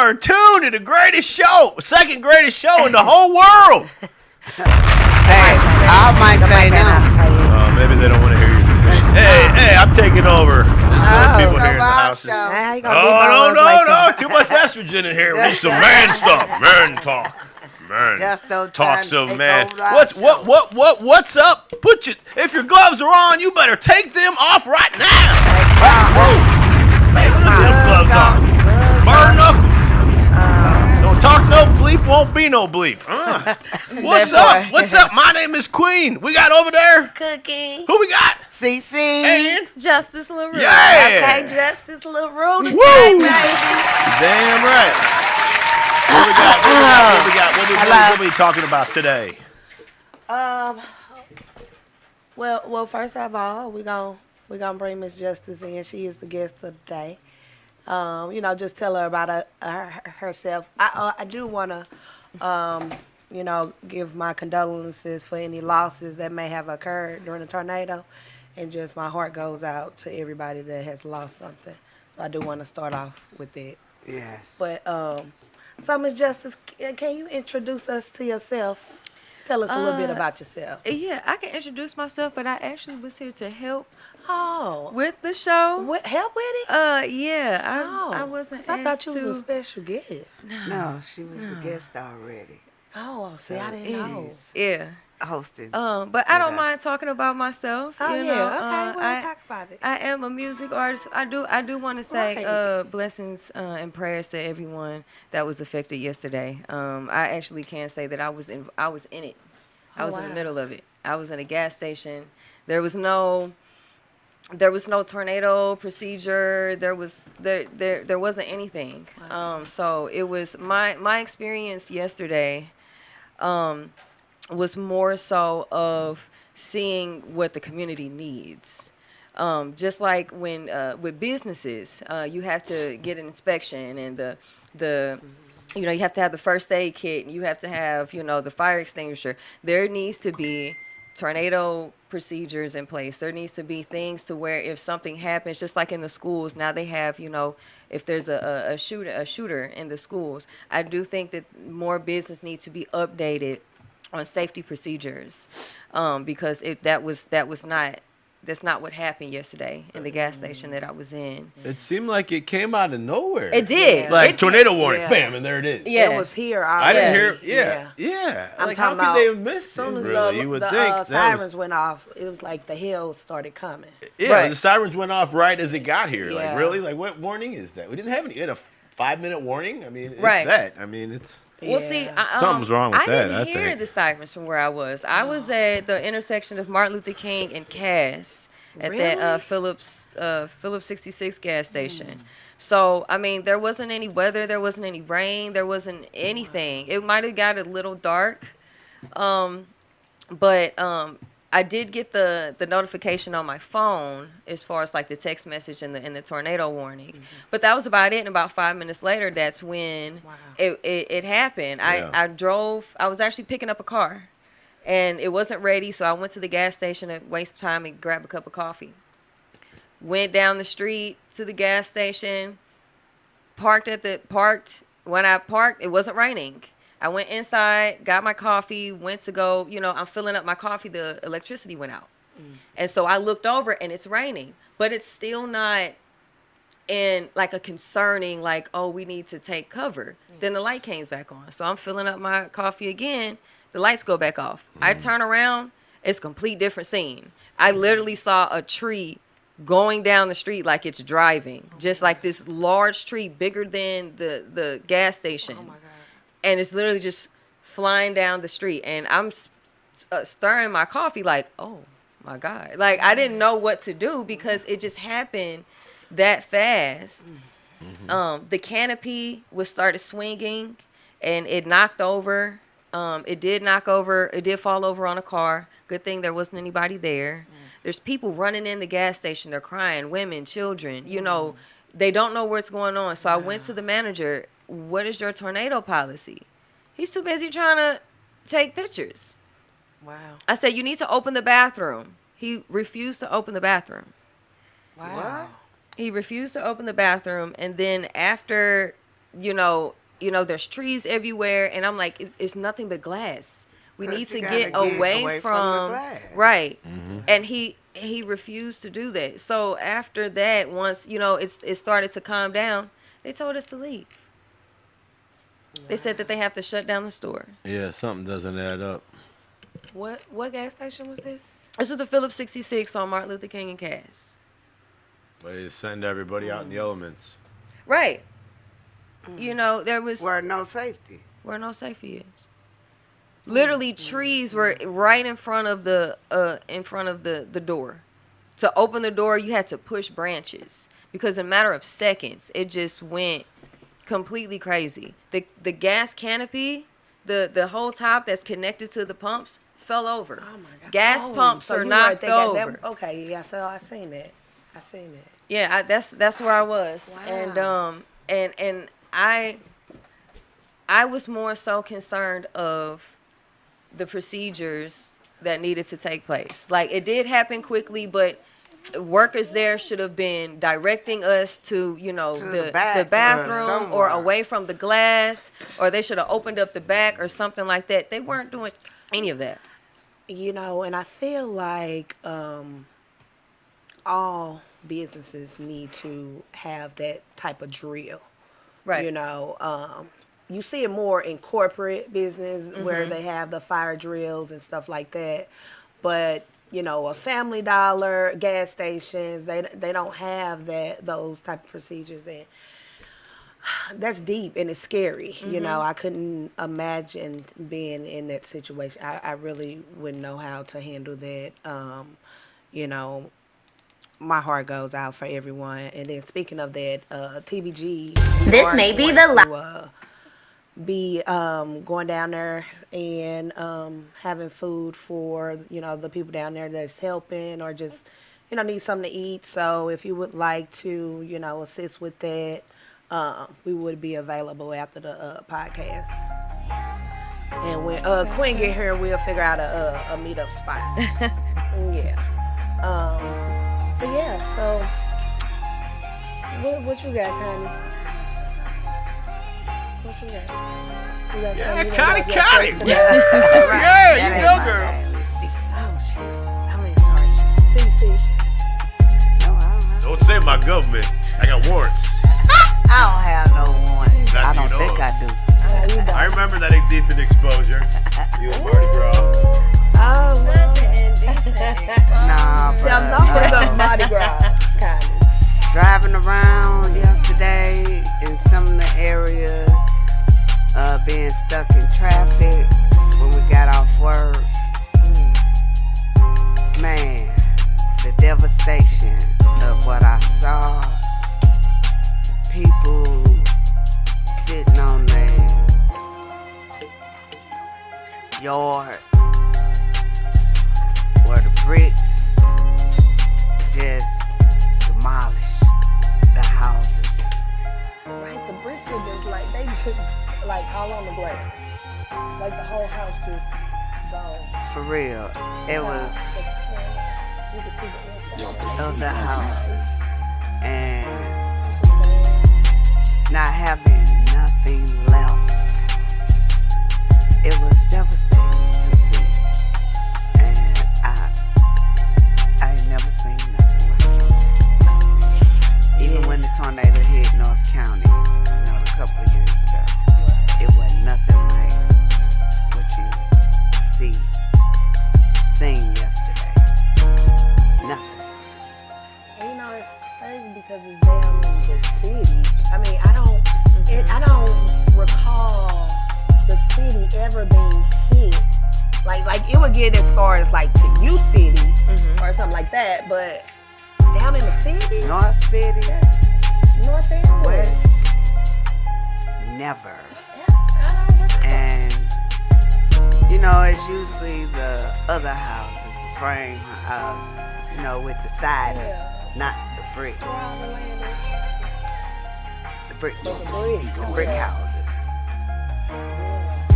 are tuned to the greatest show, second greatest show in the whole world. Hey, I might say no. Maybe they don't want to hear you today. Hey, I'm taking over. There's people here in the house. No. Too much estrogen in here. We need some man stuff. Man talk. Man. Just don't talk some man. What's up? If your gloves are on, you better take them off right now. Hey, put them gloves on. Burn knuckles. Don't talk no bleep, won't be no bleep. What's up? What's up? My name is Queen. We got over there Cookie. Who we got? CC. And Justice LaRue. Yeah. Okay, Justice LaRue today, Woo. baby. Damn right. What we got? What are we talking about today? Well, first of all, we're gonna bring Miss Justice in. She is the guest of the day. Just tell her about herself. I do want to, give my condolences for any losses that may have occurred during the tornado. And just my heart goes out to everybody that has lost something. So I do want to start off with that. Yes. But, so Ms. Justice, can you introduce us to yourself? Tell us a little bit about yourself. Yeah, I can introduce myself, but I actually was here to help Oh. with the show. Help with it? Yeah. I wasn't. I thought you was a special guest. No, she was a guest already. Oh, see, I didn't know. Yeah. Hosted. But I don't mind talking about myself. Oh, you yeah. know, Okay, well, talk about it. I am a music artist. I do want to say Right. blessings and prayers to everyone that was affected yesterday. I actually can say that I was in it. I was in the middle of it. I was in a gas station. There was no tornado procedure. There wasn't anything. Wow. So it was my experience yesterday. Was more so of seeing what the community needs. Just like when with businesses, you have to get an inspection and you have to have the first aid kit and you have to have, the fire extinguisher. There needs to be tornado procedures in place. There needs to be things to where if something happens, just like in the schools, now they have, if there's a shooter in the schools, I do think that more business needs to be updated on safety procedures, because that's not what happened yesterday in the gas station that I was in. It seemed like it came out of nowhere. It did. Yeah. Like It tornado did. warning, Yeah. bam, and there it is. Yeah. It was here I already. didn't hear. Yeah. I'm Like, how talking could about they have missed as soon it? as Really, you would the think that sirens went off, it was like the hell started coming. Yeah, Right. the sirens went off right as it got here. Yeah. Like, really? Like, what warning is that? We didn't have any. We had a 5-minute warning. I mean, it's Right. that. I mean, it's. Well, see, Something's wrong with I that, didn't I hear think. the sirens from where I was. I was at the intersection of Martin Luther King and Cass at that Really? Phillips 66 gas station. So, I mean, there wasn't any weather, there wasn't any rain, there wasn't anything. It might have got a little dark, but I did get the notification on my phone as far as like the text message and the tornado warning. But that was about it. And about 5 minutes later, that's when Wow. it happened. Yeah. I was actually picking up a car and it wasn't ready. So I went to the gas station to waste time and grab a cup of coffee. Went down the street to the gas station, when I parked, it wasn't raining. I went inside, got my coffee, went to go, I'm filling up my coffee, the electricity went out. And so I looked over and it's raining, but it's still not in like a concerning, like, oh, we need to take cover. Then the light came back on. So I'm filling up my coffee again. The lights go back off. I turn around, it's a complete different scene. I literally saw a tree going down the street like it's driving, just like this large tree bigger than the gas station. Oh my God. And it's literally just flying down the street. And I'm stirring my coffee like, oh, my God. Like, I didn't know what to do because it just happened that fast. The canopy started swinging, and it knocked over. It did fall over on a car. Good thing there wasn't anybody there. There's people running in the gas station. They're crying, women, children. They don't know what's going on. So I went to the manager. What is your tornado policy? He's too busy trying to take pictures. Wow. I said, you need to open the bathroom. He refused to open the bathroom. Wow. He refused to open the bathroom. And then after, there's trees everywhere, and I'm like, it's nothing but glass. We 'Cause need to you get gotta get away away from from the glass. right. And he refused to do that. So after that, once it started to calm down, they told us to leave. They said that they have to shut down the store. Yeah, something doesn't add up. What gas station was this? This was the Phillips 66 on Martin Luther King and Cass. They just send everybody out in the elements. Right. There was Where no safety. where no safety is. Literally, trees were right in front of the door. To open the door, you had to push branches because in a matter of seconds, it just went completely crazy. The gas canopy, the whole top that's connected to the pumps fell over. Oh my God. Gas pumps so are you knocked right there got over. that- okay, yeah, so I seen that. Yeah, that's where I was, Wow. and I was more so concerned of the procedures that needed to take place. Like, it did happen quickly, but workers there should have been directing us to the bathroom or away from the glass, or they should have opened up the back or something like that. They weren't doing any of that. And I feel like all businesses need to have that type of drill. Right. You see it more in corporate business where they have the fire drills and stuff like that. But, a Family Dollar, gas stations, they don't have those type of procedures. And that's deep and it's scary. I couldn't imagine being in that situation. I really wouldn't know how to handle that. My heart goes out for everyone. And then speaking of that, TBG. This may be the be going down there and having food for the people down there that's helping or just need something to eat. So if you would like to assist with that, we would be available after the podcast. And when Quinn get here, we'll figure out a meetup spot. Yeah. But yeah, so what you got, Connie? What you got? You got Yeah, something Connie. Yeah, You that know, ain't my girl. name. It's Cece. Oh shit! I'm in sorry. CC. No, I don't have. Don't say my government. I got warrants. I don't have no warrants. Not I that don't you know think of. I do. Yeah, I remember that indecent exposure. You and Mardi Gras. Oh, Nah, but I'm not with the Mardi Gras, kind of. driving around yesterday in some of the areas, being stuck in traffic when we got off work. Man, the devastation of what I saw. People sitting on their yard where the bricks just demolished the houses. Right, the bricks are just they just all on the ground. Like the whole house just gone. For real, it was You can see the inside. of the houses and not having nothing left. It was devastating to see, and I had never seen nothing like it. Even when the tornado hit North County, a couple of years ago, it was nothing like what you seen yesterday. Nothing. And it's crazy because it's down in the city. I mean, I don't recall the city ever being hit. Like it would get as far as to U City or something like that, but down in the city, North City, North and West. West, never. And it's usually the other houses, the frame, with the siding, not the bricks. The brick houses.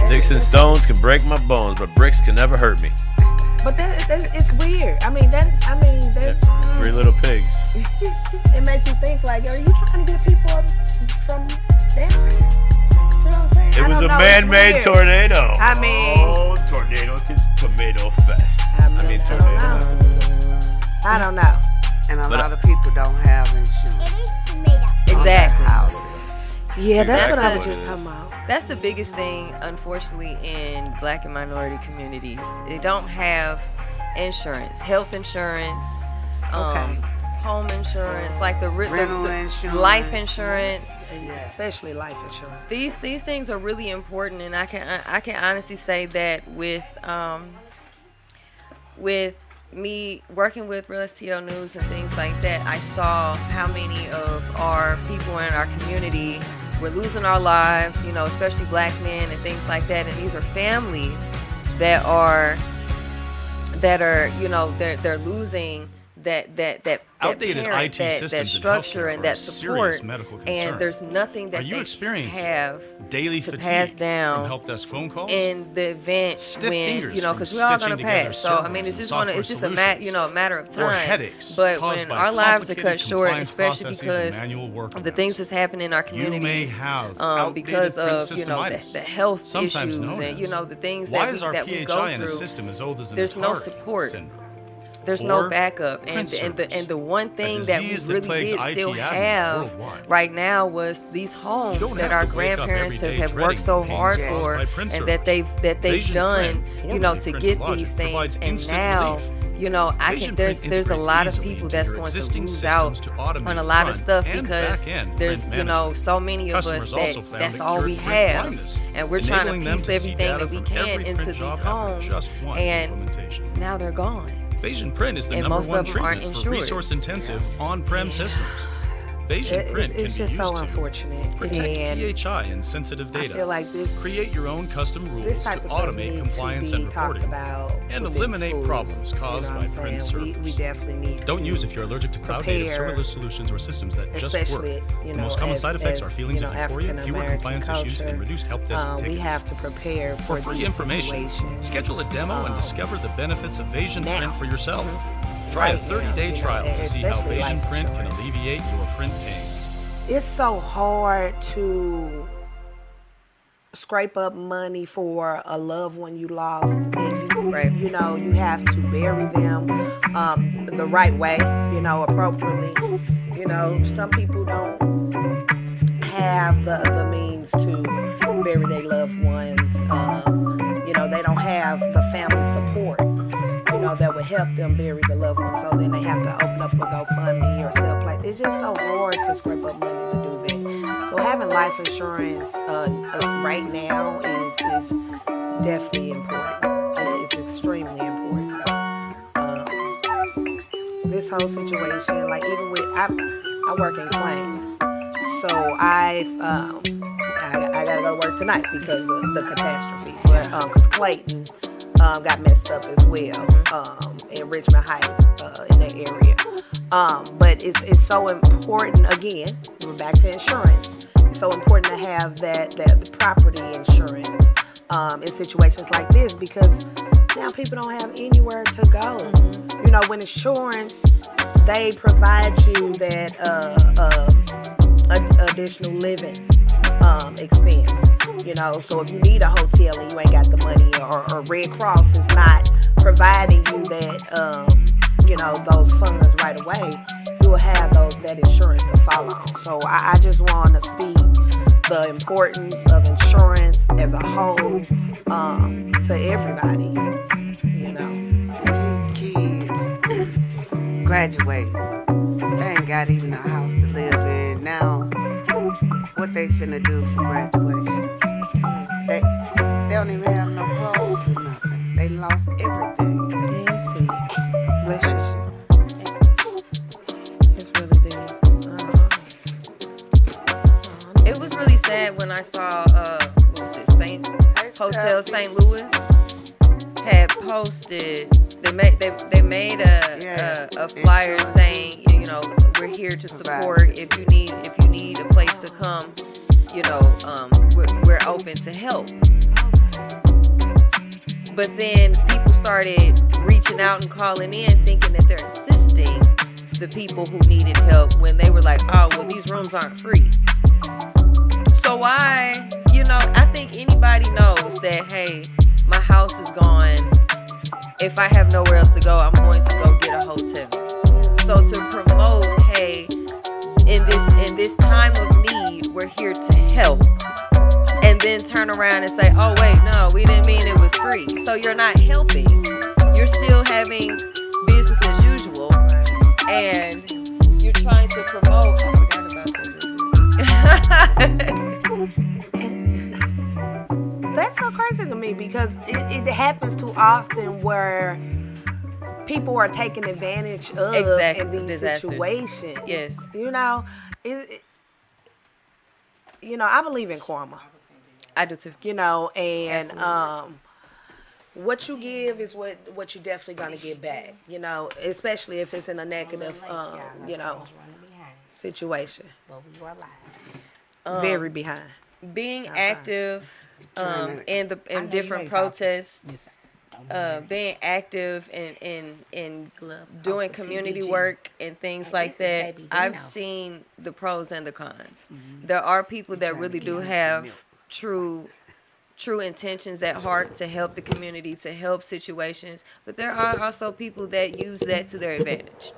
Sticks and stones can break my bones, but bricks can never hurt me. But it's weird. I mean, Three little pigs. it makes you think are you trying to get people up from down here? You know what man-made weird. tornado. I mean, Tornado Tomato Fest. Tornado. I don't know. And a lot of people don't have insurance. Exactly. Yeah, that's Exactly what I was what just it talking about. That's the biggest thing, unfortunately, in Black and minority communities. They don't have insurance, health insurance, home insurance, like the Rental insurance. life insurance. And especially life insurance. These things are really important, and I can honestly say that with me working with Real STL News and things like that, I saw how many of our people in our community were losing our lives, especially Black men and things like that. And these are families that are they're losing that outdated parent, IT systems that structure in and healthcare that are a serious support, medical concern. and there's nothing that Are you they experiencing have daily to fatigue pass down from help desk phone calls? in the event Stiff when fingers because from we're all stitching gonna together pass. So I mean, servers it's and just a software matter of time. Or headaches But caused when by our lives are complicated cut short, compliance especially processes because and manual of the workarounds. things that's happening in our You may communities, have because outdated of print systemitis, the health sometimes issues known and as. the things Why that is our we PHI go in a through. system as old as an There's no Atari support. syndrome? There's Or no backup, and print the one thing a that we disease that really plagues did IT still admins have worldwide. right now was these homes don't that have our to wake up grandparents every day have worked so dreading hard pains caused for, by print and that servers. they've Asian done, Print, formerly to Print get Logic, these provides things, and instant now. relief. There's Asian Print a lot of integrates people easily that's into your going to existing lose out systems to automate on a lot of front stuff and because back-end there's print management. so many of us Customers also that found that's it all cured we print have, blindness, and we're trying to enabling them piece see everything data that we from can every into print these job after homes, just one and implementation. now they're gone. Bayesian Print is the And number most one of them aren't treatment for insured. resource-intensive on-prem systems. Bayesian Print It's can just be so used to unfortunate. protect And PHI and sensitive I data. feel like Create your own custom this rules to type of stuff automate needs compliance to be and talked reporting. about and within eliminate schools, problems caused you know by what I'm print saying? We servers. definitely need Don't to use if you're allergic to cloud-native prepare, serverless solutions or systems that just especially, work. The most common side effects are feelings of euphoria, fewer compliance issues, and reduced help desk we tickets. have to prepare for For free these information, situations. schedule a demo and discover the benefits of Bayesian now. Print for yourself. Try a Right now, 30-day trial to see how especially Bayesian life Print can insurance. alleviate your print pains. It's so hard to scrape up money for a loved one you lost, and you have to bury them the right way, appropriately. Some people don't have the means to bury their loved ones. They don't have the family support, that would help them bury the loved one. So then they have to open up a GoFundMe or sell place. It's just so hard to scrape up money to do that. So having life insurance right now is definitely important. It's extremely important. This whole situation, like even with I work in claims, so I gotta go to work tonight because of the catastrophe. But because Clayton got messed up as well in Richmond Heights in that area. But it's so important. Again, we're back to insurance. It's so important to have that property insurance in situations like this because now people don't have anywhere to go. When insurance, they provide you that additional living expense. So if you need a hotel and you ain't got the money, or Red Cross is not providing you that, those funds right away, you will have that insurance to follow on. So I just want to speak the importance of insurance as a whole to everybody. These kids graduate, they ain't got even a house to live in. Now, what they finna do for graduation? They don't even have no clothes or nothing. They lost everything. Yes, they. Bless you. It's really deep. It was really sad when I saw what was it, Hotel St. Louis had posted. They made a flyer saying, we're here to support. If you need a place to come, we're open to help. But then people started reaching out and calling in, thinking that they're assisting the people who needed help when they were like, oh, well, these rooms aren't free. So I think anybody knows that, hey, my house is gone. If I have nowhere else to go, I'm going to go get a hotel. So to promote, hey, in this time of need, we're here to help. And then turn around and say, oh wait, no, we didn't mean it was free. So you're not helping. You're still having business as usual. And you're trying to promote. I forgot about that. That's so crazy to me because it happens too often where people are taken advantage of in these situations. Yes. You know, I believe in karma. I do too. You know, and what you give is what you're definitely gonna get back. You know, especially if it's in a negative, situation. Very behind. Being active in different protests, being active in doing community work and things like that. I've seen the pros and the cons. There are people that really do have true intentions at heart to help the community, to help situations, but there are also people that use that to their advantage,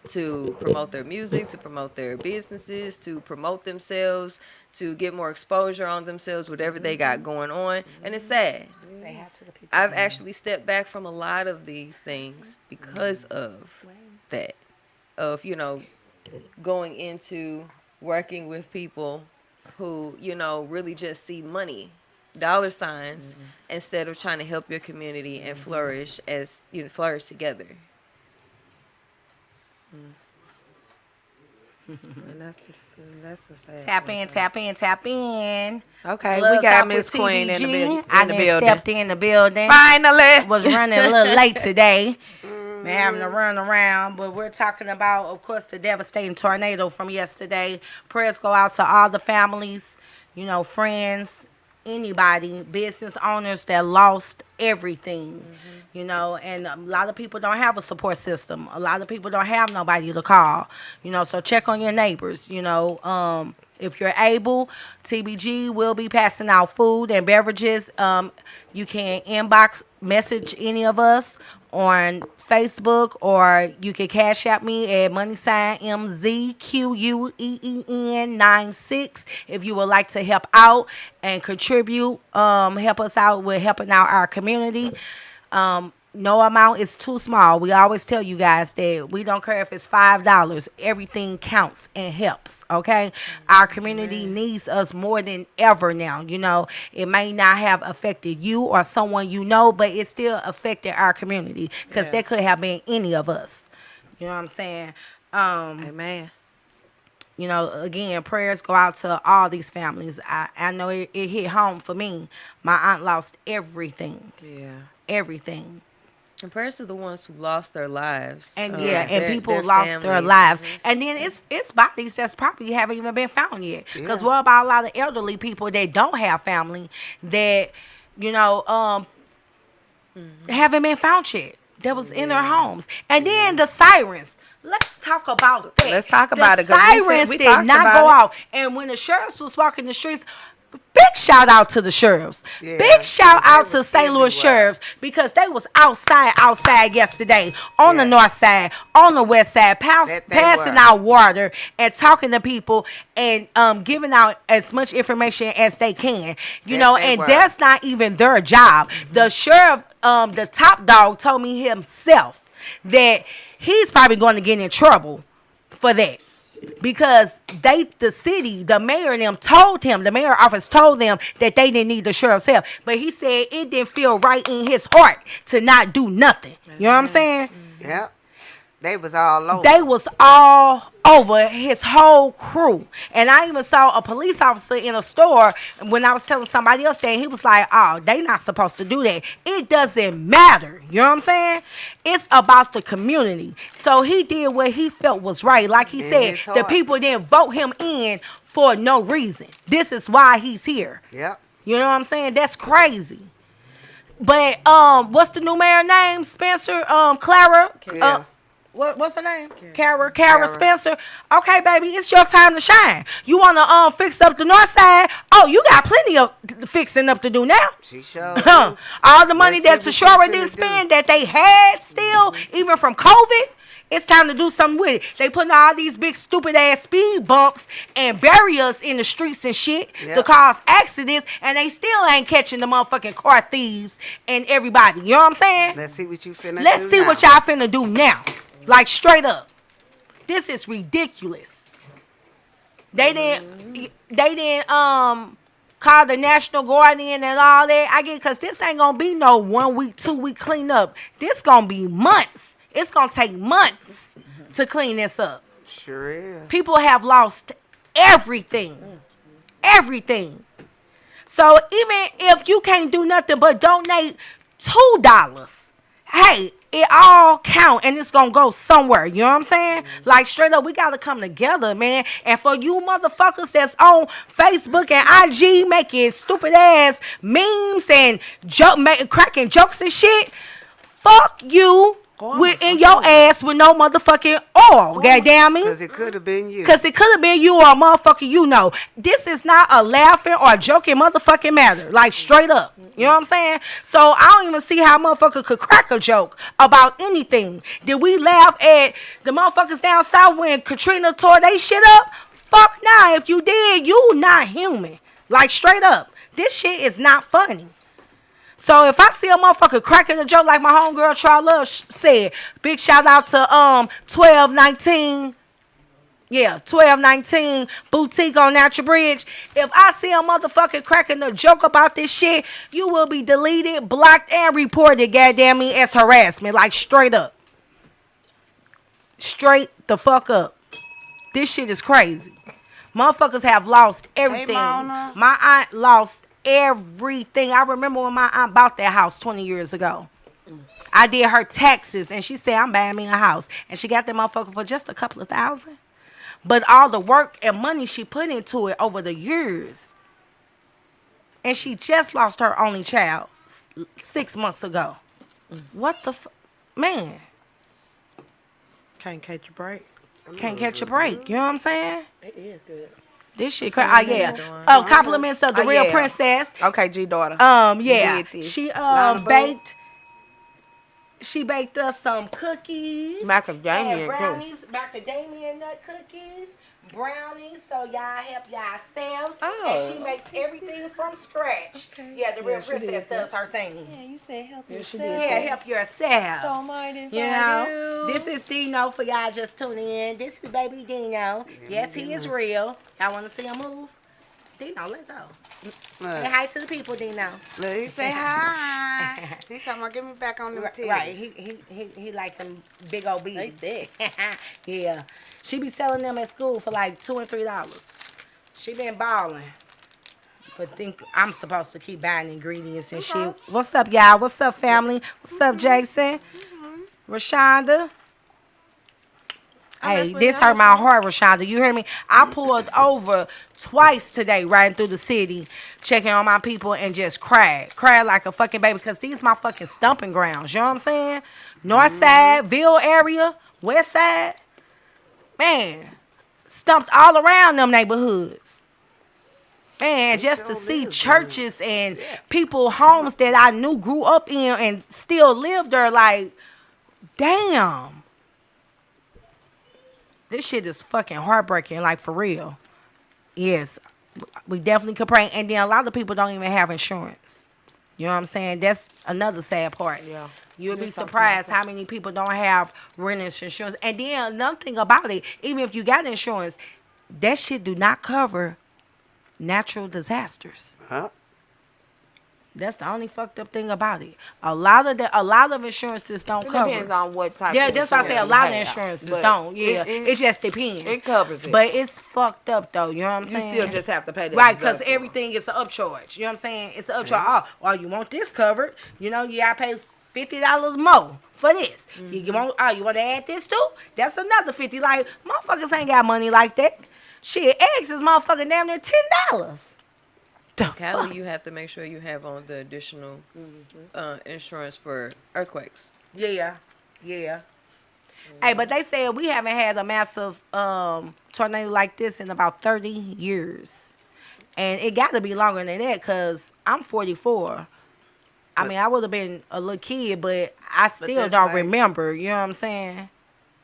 to promote their music, to promote their businesses, to promote themselves, to get more exposure on themselves, whatever they got going on. And it's sad. I've actually stepped back from a lot of these things because of that, of, going into working with people who, really just see money, dollar signs, instead of trying to help your community and flourish flourish together. And that's the sad Tap in. Okay, Love we got Talk Miss with Queen in the, TBG. building. Stepped in the building. Finally. Was running a little late today. Been having to run around, but we're talking about, of course, the devastating tornado from yesterday. Prayers go out to all the families, friends, anybody, business owners that lost everything, and a lot of people don't have a support system. A lot of people don't have nobody to call, so check on your neighbors, if you're able. TBG will be passing out food and beverages. You can inbox message any of us on Facebook, or you can cash out me at $MoneySign MZQUEEN96 if you would like to help out and contribute, help us out with helping out our community. No amount is too small. We always tell you guys that we don't care if it's $5. Everything counts and helps, okay? Our community needs us more than ever now. It may not have affected you or someone but it still affected our community because that could have been any of us. You know what I'm saying? Amen. Again, prayers go out to all these families. I know it hit home for me. My aunt lost everything. Yeah. Everything. And prayers to the ones who lost their lives. And people lost their lives. And then it's bodies that's probably haven't even been found yet. Because what about a lot of elderly people that don't have family that, haven't been found yet, that was in their homes. And then the sirens. Let's talk about that. Let's talk about it. The sirens did not go off. And when the sheriffs was walking the streets, big shout out to the sheriffs. Big shout out to St. Louis sheriffs, because they was outside yesterday on the north side, on the west side, passing out water and talking to people and giving out as much information as they can. That's not even their job. The sheriff, the top dog, told me himself that he's probably going to get in trouble for that. Because the mayor and them told him, the mayor office told them that they didn't need the sheriff's help. But he said it didn't feel right in his heart to not do nothing. You know what I'm saying? Yep. They was all over. They was all over his whole crew. And I even saw a police officer in a store when I was telling somebody else that, he was like, oh, they not supposed to do that. It doesn't matter. You know what I'm saying? It's about the community. So he did what he felt was right. Like he said, the people didn't vote him in for no reason. This is why he's here. Yep. You know what I'm saying? That's crazy. But what's the new mayor name? Spencer, Clara? what's her name? Kara Spencer. Okay, baby, it's your time to shine. You want to fix up the north side? Oh, you got plenty of fixing up to do now. She sure. All the money that Tashora didn't spend that they had still, even from COVID, it's time to do something with it. They putting all these big stupid ass speed bumps and barriers in the streets and shit to cause accidents, and they still ain't catching the motherfucking car thieves and everybody. You know what I'm saying? Let's see what you finna do. Let's see what y'all finna do now. Like straight up. This is ridiculous. They didn't call the National Guardian and all that. I get, cause this ain't gonna be no 1 week, 2 week cleanup. This gonna be months. It's going to take months to clean this up. Sure is. People have lost everything. Everything. So even if you can't do nothing but donate $2, hey, it all count and it's going to go somewhere. You know what I'm saying? Like straight up, we got to come together, man. And for you motherfuckers that's on Facebook and IG making stupid ass memes and cracking jokes and shit, fuck you. In your ass with no motherfucking oil, goddamn me. Because it could have been you. Because it could have been you or a motherfucker you know. This is not a laughing or joking motherfucking matter. Like, straight up. You know what I'm saying? So, I don't even see how a motherfucker could crack a joke about anything. Did we laugh at the motherfuckers down south when Katrina tore they shit up? Fuck nah. If you did, you not human. Like, straight up. This shit is not funny. So if I see a motherfucker cracking a joke like my homegirl Troy Love said, big shout out to 1219, 1219 Boutique on Natural Bridge. If I see a motherfucker cracking a joke about this shit, you will be deleted, blocked, and reported, goddamn me, as harassment. Like straight up. Straight the fuck up. This shit is crazy. Motherfuckers have lost everything. Hey, my aunt lost everything. I remember when my aunt bought that house 20 years ago. I did her taxes, and she said, I'm buying me a house. And she got that motherfucker for just a couple of $1,000. But all the work and money she put into it over the years. And she just lost her only child 6 months ago. What the man. Can't catch a break. Can't catch a break. You know what I'm saying? It is good. This shit crazy. Oh, yeah. Compliments of the real princess. Okay, G daughter. Yeah. She baked us some cookies. Macadamia brownies. Macadamia nut cookies. Brownies. So y'all help yourselves. And she makes everything from scratch. Okay. Yeah, the real princess does her thing. Yeah, you said help yourself. Yeah, help yourselves. Don't mind if you know, this is Dino for y'all just tuning in. This is baby Dino. Yes, he is real. Y'all want to see him move? Dino, let go. Say hi to the people, Dino. Let me say hi. He's talking about get me back on them titties. Right, he like them big old beads. They thick. Yeah. She be selling them at school for like $2 and $3. She been balling. But think I'm supposed to keep buying ingredients and shit. What's up, y'all? What's up, family? What's up, Jason? Rashonda? Hey, this hurt my heart, Rashonda. You hear me? I pulled over twice today, riding through the city, checking on my people, and just cried. Cried like a fucking baby, because these my fucking stomping grounds. You know what I'm saying? North side, Ville area, west side. Man, stumped all around them neighborhoods. Man, just to see churches and people, homes that I knew grew up in and still live there, like, damn. This shit is fucking heartbreaking, like, for real. Yes, we definitely could pray. And then a lot of people don't even have insurance. You know what I'm saying? That's another sad part. Yeah. You'll be surprised how many people don't have renters insurance. And then another thing about it, even if you got insurance, that shit do not cover natural disasters. Huh? That's the only fucked up thing about it. A lot of insurances don't cover. It depends on what type. Yeah, that's why I say a lot of insurances don't. Yeah, it just depends. It covers it, but it's fucked up though. You know what I'm saying? You still just have to pay that. Right, because everything is an upcharge. You know what I'm saying? It's an upcharge. Oh, well, you want this covered? You know, you gotta pay $50 more for this. You want to add this too? That's another $50. Like, motherfuckers ain't got money like that. Shit, eggs is motherfucking damn near $10. Cali, you have to make sure you have on the additional insurance for earthquakes. Yeah. Hey, but they said we haven't had a massive tornado like this in about 30 years. And it got to be longer than that because I'm 44. I mean, I would have been a little kid, but I still don't remember. You know what I'm saying?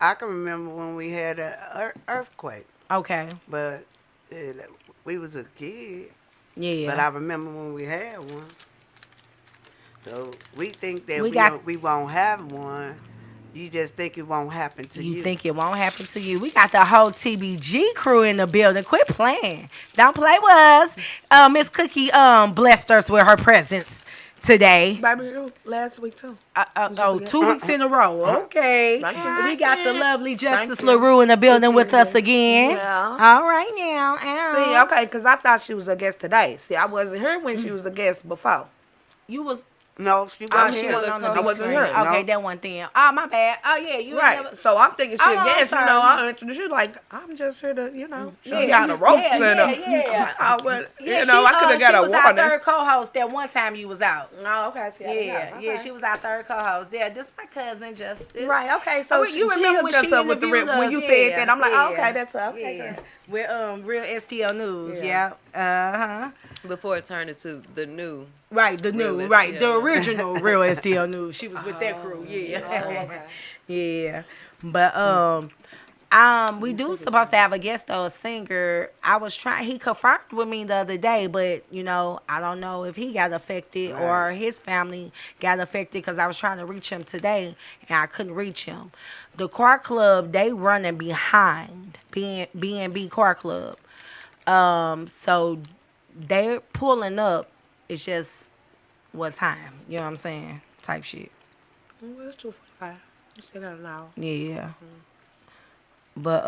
I can remember when we had an earthquake. Okay. But we was a kid. Yeah. But I remember when we had one. So we think that we won't have one. You just think it won't happen to you. You think it won't happen to you. We got the whole TBG crew in the building. Quit playing. Don't play with us. Miss Cookie blessed us with her presence today. Baby, last week too. 2 weeks in a row. Okay. We got the lovely Justice you. LaRue in the building with us again. Yeah. All right now. See, okay, because I thought she was a guest today. See, I wasn't here when she was a guest before. You was... No, she wasn't here. I wasn't here. Okay, that one thing. Oh, my bad. Oh, yeah, you right. Never... So I'm thinking she a guest. Sorry. You know, I introduced you like I'm just here to, show you how the ropes and yeah. I could have got a warning. She was our third co-host that one time you was out. Oh, okay. See, Yeah, she was our third co-host. Yeah, this is my cousin Justice. Right. Okay. So you remember when she up with when you said that? I'm like, oh, okay, that's her. Okay. Yeah. With Real STL News. Yeah. Before it turned into the new. Right, the new, Real right, STL. the original Real STL News. She was with that crew, okay. Yeah. But we do supposed to have a guest though, a singer. He confirmed with me the other day, but I don't know if he got affected or his family got affected because I was trying to reach him today and I couldn't reach him. The car club, they running behind B&B Car Club. So they're pulling up. It's just what time, you know what I'm saying? Type shit. Well, it's 2:45. You still got an hour. Yeah. But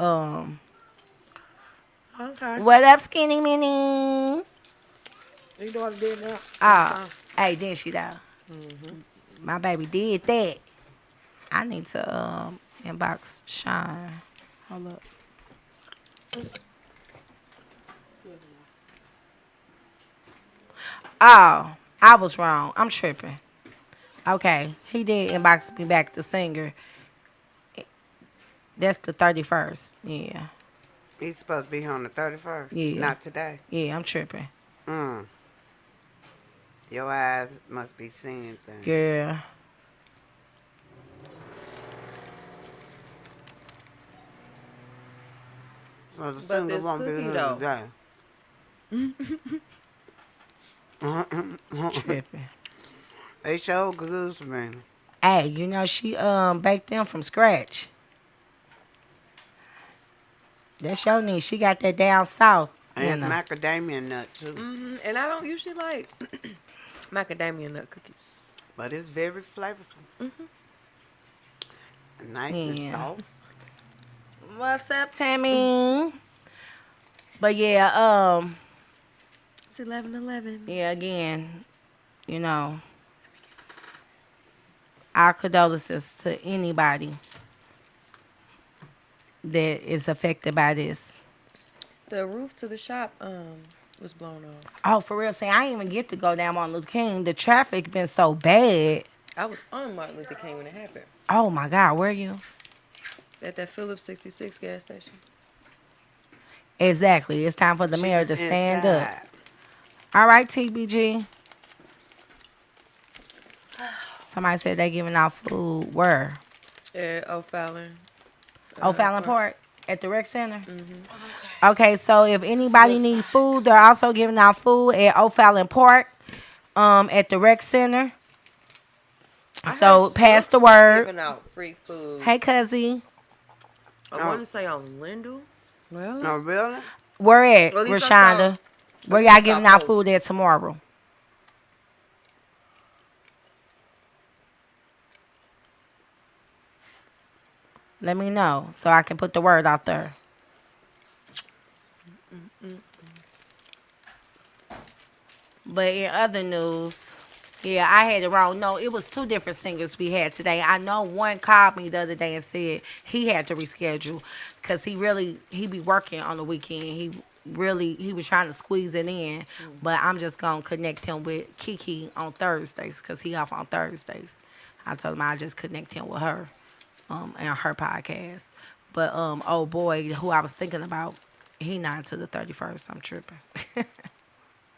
Okay. what up, Skinny Minnie? You know what I did now? Oh, hey, didn't she though? My baby did that. I need to inbox Sean. Hold up. Oh, I was wrong. I'm tripping. Okay, he did inbox me back the singer. That's the 31st. Yeah. He's supposed to be here on the 31st. Yeah. Not today. Yeah, I'm tripping. Your eyes must be seeing things. Girl. So the But singer this won't be cookie, here though. today. Tripping. They sure good to me. Hey, she baked them from scratch. That's your niece. She got that down south. And macadamia nut too. And I don't usually like macadamia nut cookies. But it's very flavorful. Nice and soft. What's up, Tammy? But yeah, It's 11:11. yeah, again, our condolences to anybody that is affected by this. The roof to the shop was blown off. Oh, for real? See, I didn't even get to go down Martin Luther King. The traffic been so bad. I was on Martin Luther King when it happened. Oh my God, where you? At that Phillips 66 gas station. Exactly. It's time for the mayor to stand up. All right, TBG. Somebody said they giving out food. Where? At O'Fallon. O'Fallon Park at the rec center. Okay, so if anybody needs food, they're also giving out food at O'Fallon Park, at the rec center. So pass the word. Giving out free food. Hey, Cuzzy. I want to say on Lindell. Well, no, really? Where at, Well, at least I Rashonda? saw- Where at y'all least I giving out post. food at tomorrow? Let me know so I can put the word out there. But in other news, yeah, I had it wrong. No, it was two different singers we had today. I know one called me the other day and said he had to reschedule because he be working on the weekend. He was trying to squeeze it in. But I'm just going to connect him with Kiki on Thursdays because he off on Thursdays. I told him I'll just connect him with her. and her podcast. But oh boy, who I was thinking about, he not to the 31st. I'm tripping.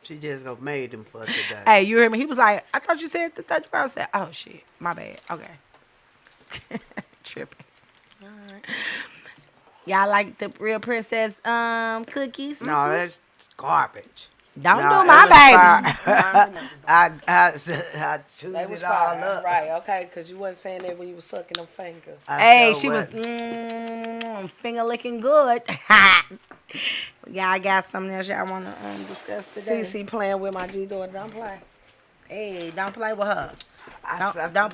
She just gonna made him for today. Hey, you hear me? He was like, I thought you said the 31st. I said, oh shit, my bad. Okay. Tripping. All right. Y'all like the Real Princess cookies? No, that's garbage. Don't do my baby. I chewed They it was all fine. up. Right, okay, because you wasn't saying that when you was sucking them fingers. Hey, sure she was finger licking good. Yeah, I got something else y'all want to discuss today. CC playing with my G daughter. Don't play. Hey, don't play with her. I Don't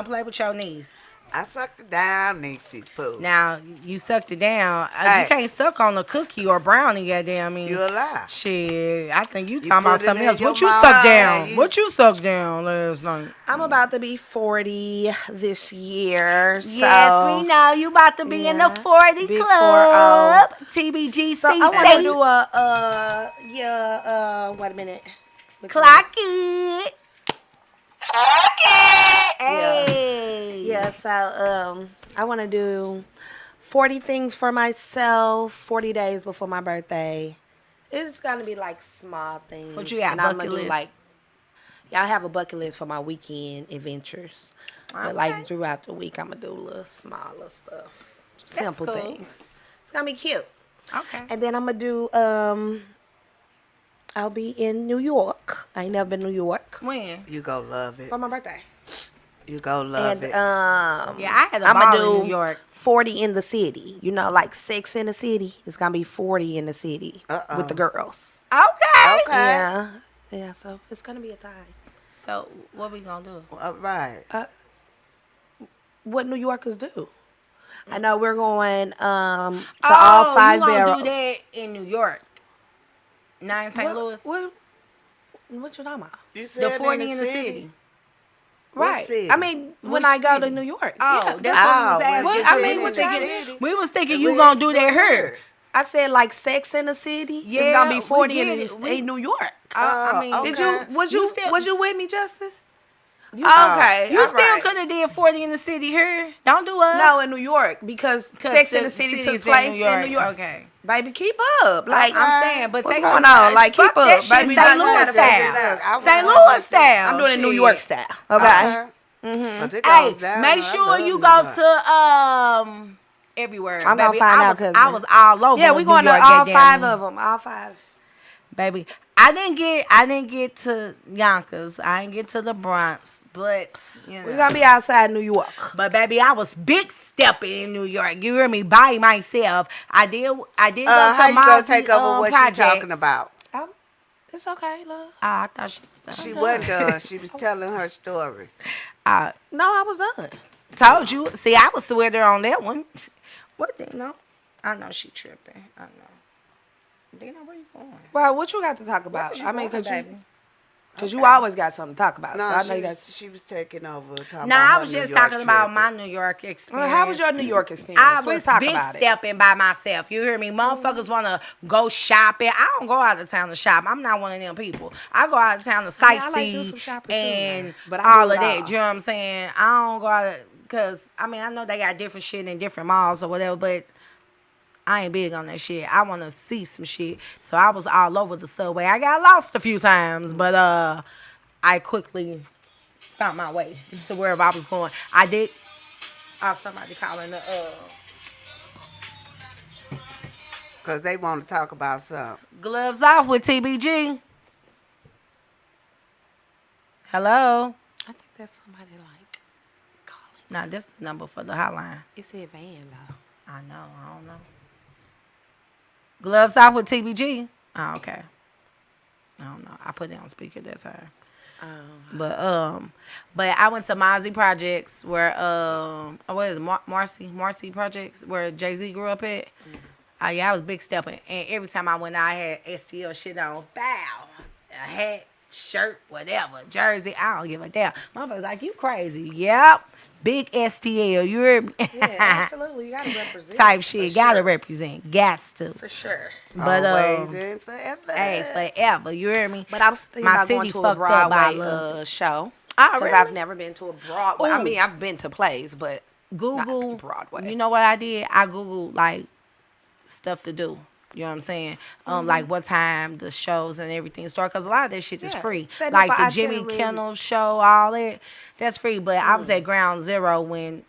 play with your niece. I sucked it down, Nixie Pooh. Now you sucked it down. Hey. You can't suck on a cookie or brownie, goddamn. You a lie. Shit, I think you You talking about put it something in else. your What you mouth, sucked down? you- What you sucked down last night? I'm about to be 40 this year. So Yes, we know you about to be in the Yeah. 40 Big club. TBGC. So I want to do wait a minute. Clock it. Hey. Yeah, so I want to do 40 things for myself, 40 days before my birthday. It's going to be like small things. What you got, And I'm bucket gonna do list? like, yeah, I have a bucket list for my weekend adventures. But like throughout the week, I'm going to do little smaller stuff. Simple cool. things. It's going to be cute. Okay. And then I'm going to do, I'll be in New York. I ain't never been to New York When? You go love it. for my birthday. You go love And it. Yeah, I had a I'ma ball in do New York. 40 in the city. You know, like 6 in the city. It's gonna be 40 in the city with the girls. Okay. Yeah, yeah. So it's gonna be a time. So what we gonna do? All right. What New Yorkers do? I know we're going to all Oh, 5 you gonna barrel. do that in New York? Not in St. Louis. What you talking about? You The said 40 in the city. What Right. city? I mean, when Which I go to city? New York. Oh, yeah, that's what we was Oh, asking. well, I mean, in what the you city. We was thinking We you gonna do that here. here. I said like 6 in the city. Yeah, it's gonna be we 40 get in, it. We- in New York. I mean, okay. Did you? Was you? still- Was you with me, Justice? You, Okay, You all still right. could have did 40 in the city here. Don't do us. No, in New York because 6 in the city city's took place in New York. Okay. Baby, keep up. Like I'm saying, but what's take going us- on? Like, fuck keep up, that shit, baby. St. You Louis gotta style. figure it out. St. Louis style. I'm doing it New Shit. York style. Okay. Hey, make sure you go to everywhere. I'm gonna baby. find I out was, 'cause I was all over. Yeah, we New going to York, all goddamn 5 me. of them. All 5. Baby, I didn't get to Yonkers. I didn't get to the Bronx, but you know. We're gonna be outside New York. But baby, I was big stepping in New York. You hear me? By myself. I did go How to you gonna Mozzie, take over what projects. she talking about? It's okay, love. Oh, I thought she was done. She wasn't done. She was telling her story. No, I was done. Told you. See, I was with her on that one. What the no? I know she tripping. I know. Dina, where you going? Well, what you got to talk about? you I mean, going, cause baby? you always got something to talk about. No, so I know you got. she was taking over. Talking No, about I her was New just York talking about trip. my New York experience. Well, how was your New York experience? I Please was talk big about it. stepping by myself. You hear me? Motherfuckers want to go shopping. I don't go out of town to shop. I'm not one of them people. I go out of town to I mean, I like to do sightsee some shopping too, and man. But I do all it of that. all. You know what I'm saying? I don't go out because, I mean, I know they got different shit in different malls or whatever, but I ain't big on that shit. I want to see some shit. So I was all over the subway. I got lost a few times, but I quickly found my way to wherever I was going. I did. Somebody calling the Because they want to talk about something. Gloves Off with TBG. Hello. I think that's somebody like calling. Nah, that's the number for the hotline. It said van though. I know. I don't know. Gloves Off with TBG. Oh, okay. I don't know. I put it on speaker that time. But I went to Mozzie Projects where what is it? Marcy Projects where Jay-Z grew up at. Yeah, I was big stepping, and every time I went out, I had STL shit on. Bow, a hat, shirt, whatever, jersey. I don't give a damn. Motherfuckers like, you crazy? Yep, big STL. You heard me? Yeah, absolutely. You gotta represent. Type shit. Gotta represent. Gas to. For sure. But Always and forever. hey, forever. You hear me? But I was thinking My about going city to a fucked up by Broadway love. show. Oh, Because really? I've never been to a Broadway. I Ooh. mean, I've been to plays, but Google Broadway. You know what I did? I Googled like stuff to do. You know what I'm saying? Like what time the shows and everything start, because a lot of that shit is free. Set Like up the an Jimmy itinerary. Kimmel show, all that, that's free. But I was at Ground Zero when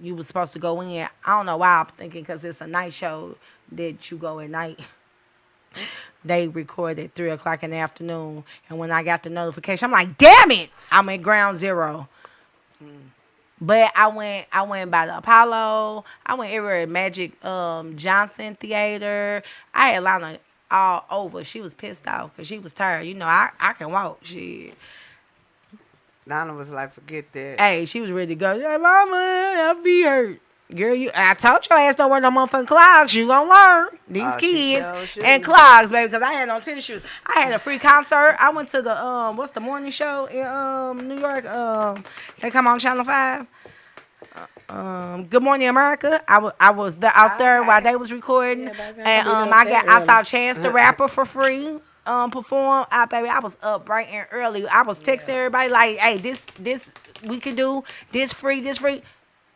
you was supposed to go in. I don't know why I'm thinking, because it's a night show that you go at night. They record at 3 o'clock in the afternoon, and when I got the notification, I'm like, damn it, I'm at Ground Zero. But I went by the Apollo. I went everywhere. Magic Johnson Theater. I had Lana all over. She was pissed off because she was tired. You know, I can walk. Shit. Nana was like, forget that. Hey, she was ready to go. She's like, Mama, I feet hurt. Girl, I told your ass don't wear no motherfucking clogs. You gonna learn. These kids and clogs, baby, because I had no tennis shoes. I had a free concert. I went to the what's the morning show in New York? They come on Channel 5. Good Morning America. I was out there while they was recording, and I saw Chance the Rapper for free perform. Baby, I was up bright and early. I was texting everybody like, hey, this we can do this free.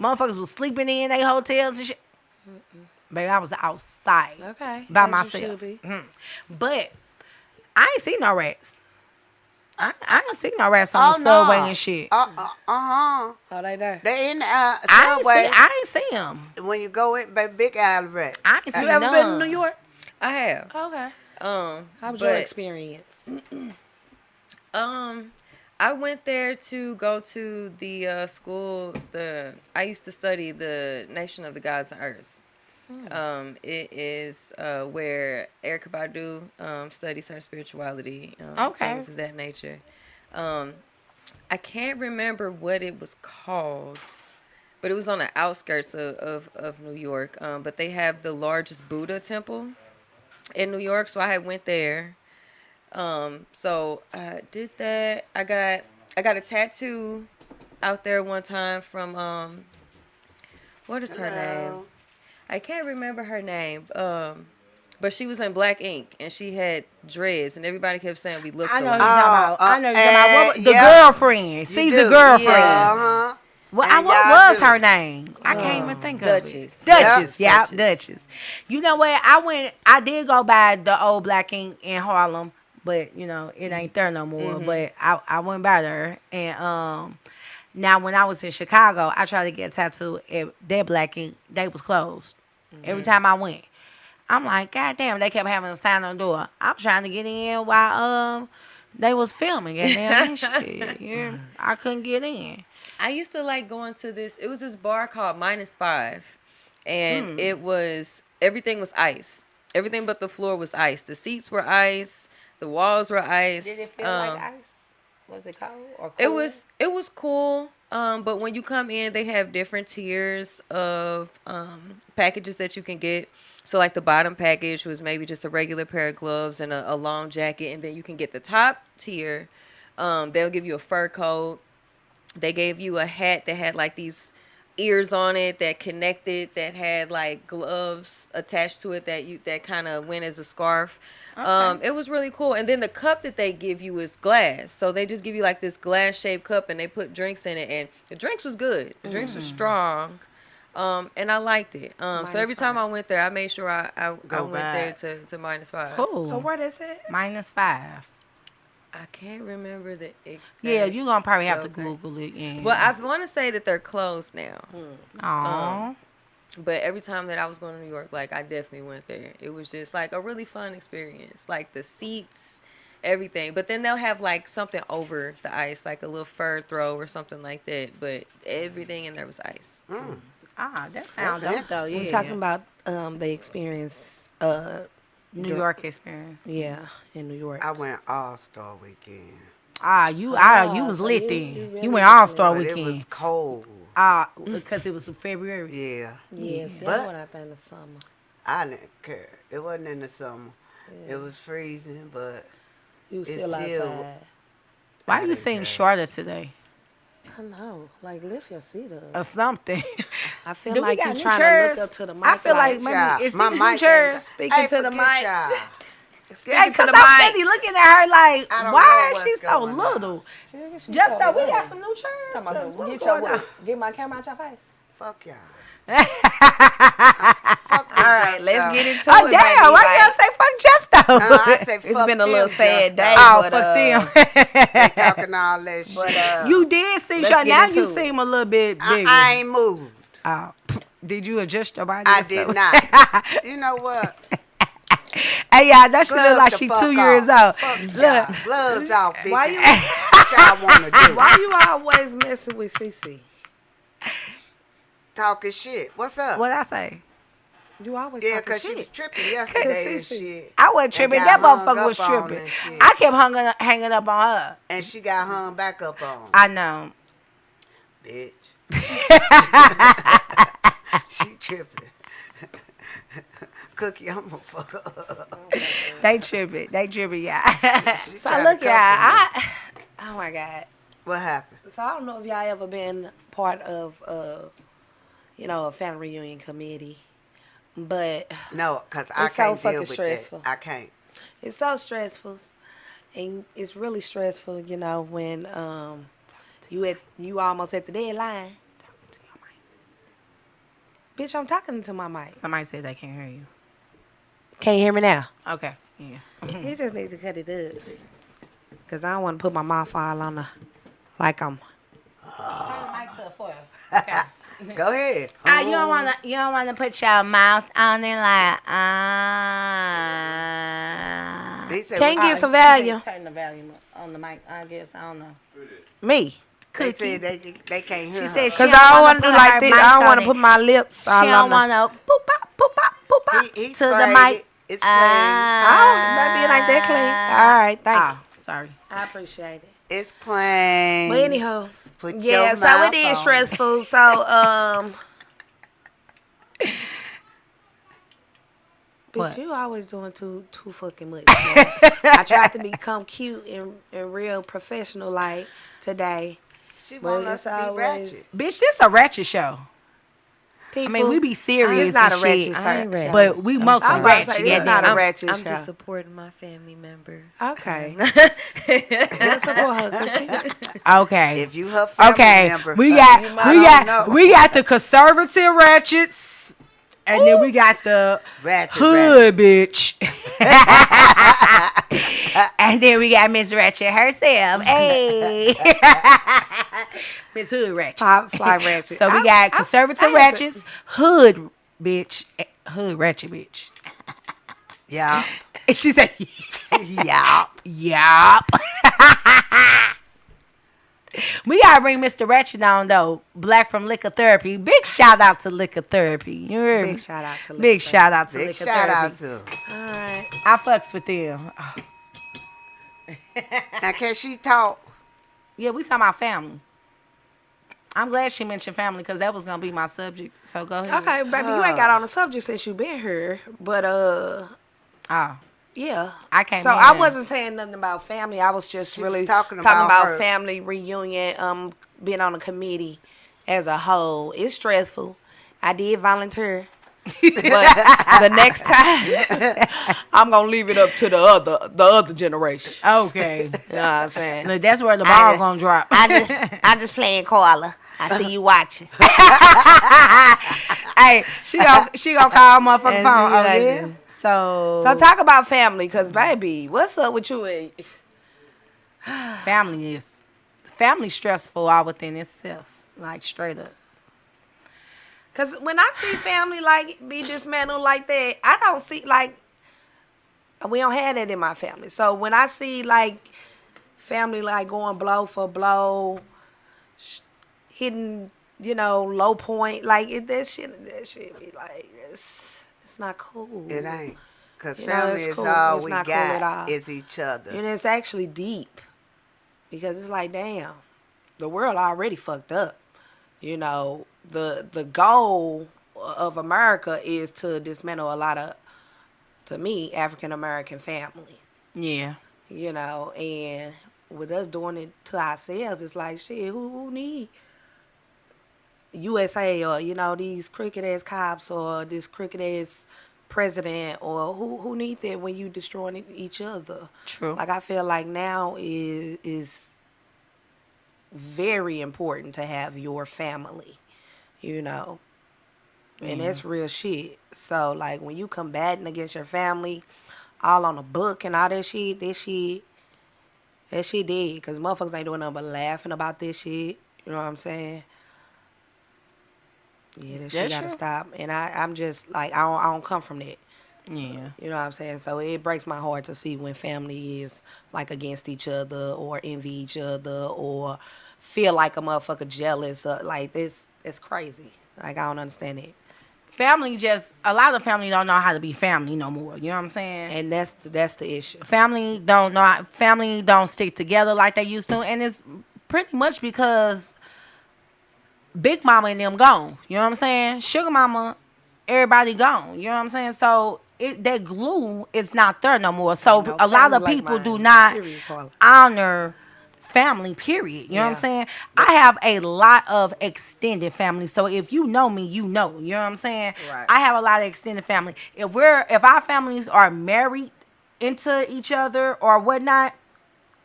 Motherfuckers was sleeping in their hotels and shit. Baby, I was outside by myself. But I ain't seen no rats. I ain't seen no rats on the subway and shit. Oh, they there. They in the subway. I ain't see them. When you go in, baby, big owl rats. I ain't seen You ever none. been to New York? I have. Okay. How was but- your experience? I went there to go to the school. I used to study the Nation of the Gods and Earths. It is where Erykah Badu studies her spirituality, things of that nature. I can't remember what it was called, but it was on the outskirts of New York. But they have the largest Buddha temple in New York, so I had went there. So I did that. I got a tattoo out there one time from what is her name? I can't remember her name. But she was in black ink and she had dreads and everybody kept saying we looked I know alike. you're talking about. I know you're talking about the yeah. girlfriend. Caesar's girlfriend. Uh-huh. What was her name? I can't even think of Duchess. it. Duchess, Yep. Duchess. You know what? I did go by the old black ink in Harlem, but you know it ain't there no more. But I went by there, and now when I was in Chicago, I tried to get a tattoo at their black ink. They was closed. Every time I went, I'm like, God damn! They kept having a sign on the door. I'm trying to get in while they was filming, and damn shit, yeah, I couldn't get in. I used to like going to this. It was this bar called -5, and it was everything was ice. Everything but the floor was ice. The seats were ice. The walls were ice. Did it feel like ice? Was it cold or cool? It was cool. But when you come in, they have different tiers of packages that you can get. So like the bottom package was maybe just a regular pair of gloves and a long jacket, and then you can get the top tier. They'll give you a fur coat. They gave you a hat that had like these ears on it that connected, that had like gloves attached to it that kind of went as a scarf. Okay. It was really cool. And then the cup that they give you is glass. So they just give you like this glass shaped cup and they put drinks in it, and the drinks was good. The drinks were strong. And I liked it. So every time I went there, I made sure I went there to -5. Cool. So where they at? -5. I can't remember the exact. Yeah, you're going to probably have to Google it. Yeah. Well, I want to say that they're closed now. Aww. But every time that I was going to New York, like, I definitely went there. It was just, like, a really fun experience. Like, the seats, everything. But then they'll have, like, something over the ice, like a little fur throw or something like that. But everything in there was ice. That sounds dope, though. Yeah. We're talking about the experience. New York experience. Yeah, in New York. I went All-Star Weekend. You was lit then. You went All-Star Weekend. It was cold. Because it was in February. Yeah. Yes, But I went out there in the summer. I didn't care. It wasn't in the summer. Yeah. It was freezing, but you was still outside. Why you seem shorter today? I know. Like, lift your seat up. Or something. I feel like you're trying to look up to the mic. I feel like maybe it's my mic. Speaking to the mic. Because I'm steady looking at her like, why is she so little? Just though, we got some new chairs. Get my camera out your face. Fuck y'all. All right, let's get into it. Oh, damn. Why you gotta say fuck Justo? No, I say fuck It's been a little them, sad Justo. day. Oh, but, fuck them. They talking all that shit. But, You did see let's Sean. get Now into you it. seem a little bit bigger. I ain't moved. Oh, did you adjust your body? I or did something? not. You know what? Hey, y'all, that she look Gloves like the she fuck 2 years old. off. Fuck Look, y'all. Gloves off, bitch. Why you- What y'all want to do? Why you always messing with CC? Talking shit. What's up? what I say? You always Yeah, talking because she was shit. tripping yesterday and Cece. shit. I wasn't tripping. And That got hung motherfucker was up on tripping. and shit. I kept hanging up on her. And she got hung back up on. I know. Bitch. She tripping. Cookie, I'm gonna fuck up. They tripping, y'all. She So tried look, to y'all. cuff me. Oh my God. What happened? So I don't know if y'all ever been part of, a family reunion committee, but No, because I It's so can't fucking deal with stressful. that. I can't. it's so stressful, and it's really stressful, when you almost at the deadline. Bitch, I'm talking to my mic. Somebody said they can't hear you. Can't you hear me now? Okay, yeah. You just need to cut it up, cause I don't want to put my mouth all on the, like I'm. Turn the mics up for us. Okay. Go ahead. You don't wanna put your mouth on it like He said, Can't well, get some volume. Turn the volume up on the mic. I guess I don't know. Me. they said they can't hear She her. said she Cause don't I don't wanna want to do put like her this. mic I don't on want to it. put my lips all She on don't the. wanna boop bop boop bop boop bop He to the sprayed mic. it. It's clean. Oh, maybe it ain't that clean. All right, thank you. Oh, sorry. I appreciate it. It's clean. But anyhow, Put yeah, your so mouth it is on. stressful. So, What? bitch, you always doing too fucking much. Man. I tried to become cute and real professional like today. She But want us it's to be always- ratchet. Bitch, this a ratchet show. People, I mean, we be serious It's not and a ratchet shit, show. I ain't ratchet. but we mostly I'm about to ratchet. say, Yeah, it's not a I'm, ratchet I'm show. just supporting my family member. Okay. Let's support her 'cause she. Okay. If you her family Okay. member, We you got might not know. we got the conservative ratchets, and then we got the Ratchet, hood bitch. And then we got Miss Ratchet herself. Hey. Miss Hood Ratchet. Fly ratchet. So we got conservative I have to- ratchets, hood bitch, hood ratchet bitch. Yeah. And she said, Yeah. yup. We gotta bring Mr. Ratchet on though. Black from Liquor Therapy. Big shout out to Liquor Therapy. You heard me? Big shout out to. Big shout out to Big Liquor shout Therapy. out to her. All right. I fucks with them. Oh. Now, can she talk? Yeah, we talking about family. I'm glad she mentioned family because that was gonna be my subject. So go ahead. Okay, baby, you ain't got on the subject since you been here, but Oh, yeah. I can't. So I wasn't saying nothing about family. I was just She was really talking about her. family reunion. Being on a committee as a whole, it's stressful. I did volunteer, but the next time I'm gonna leave it up to the other generation. Okay. You know what I'm saying? Look, that's where the ball gonna drop. I just playing Carla. I see you watching. Hey, she gonna call my motherfucking And phone. see Oh you yeah. later. So So talk about family, cause baby, what's up with you? family stressful all within itself. Like straight up. Cause when I see family like be dismantled like that, I don't see like we don't have that in my family. So when I see like family like going blow for blow, hitting low point like that shit be like it's not cool. It ain't. Because You know, family it's is cool. all It's we not cool at got all. is each other. And it's actually deep because it's like, damn, the world already fucked up. The goal of America is to dismantle a lot of, to me, African American families. Yeah. And with us doing it to ourselves, it's like, shit, who need USA or, these crooked ass cops or this crooked ass president or who need that when you destroying each other? True. Like, I feel like now is very important to have your family. you know. And that's real shit. So, like, when you combating against your family, all on a book and all that shit dead. Because motherfuckers ain't doing nothing but laughing about this shit. You know what I'm saying? Yeah, that shit gotta stop. And I'm just, like, I don't come from that. Yeah. You know what I'm saying? So it breaks my heart to see when family is, like, against each other or envy each other or feel like a motherfucker jealous. Like, this, it's crazy. Like, I don't understand it. Family a lot of family don't know how to be family no more. You know what I'm saying? And that's the issue. Family don't stick together like they used to. And it's pretty much because Big Mama and them gone. You know what I'm saying? Sugar Mama, everybody gone. You know what I'm saying? So that glue is not there no more. So a lot of people do not honor family, period. You know what I'm saying? I have a lot of extended family. So if you know me, you know. You know what I'm saying? Right. I have a lot of extended family. If our families are married into each other or whatnot,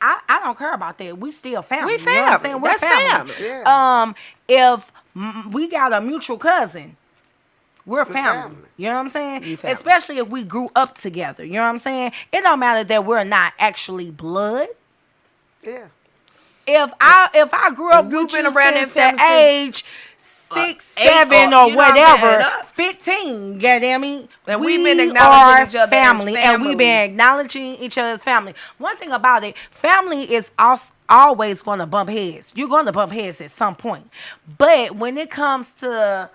I don't care about that. We still family. We family. You know what I'm saying? We're That's family. Yeah. If we got a mutual cousin, we're family. You know what I'm saying? Especially if we grew up together. You know what I'm saying? It don't matter that we're not actually blood. Yeah. If I grew up with you since the age 6, 7, or whatever, 15, goddamn me, and we've been acknowledging each other family, and we've been acknowledging each other's family. One thing about it, family is always going to bump heads. You're going to bump heads at some point, but when it comes to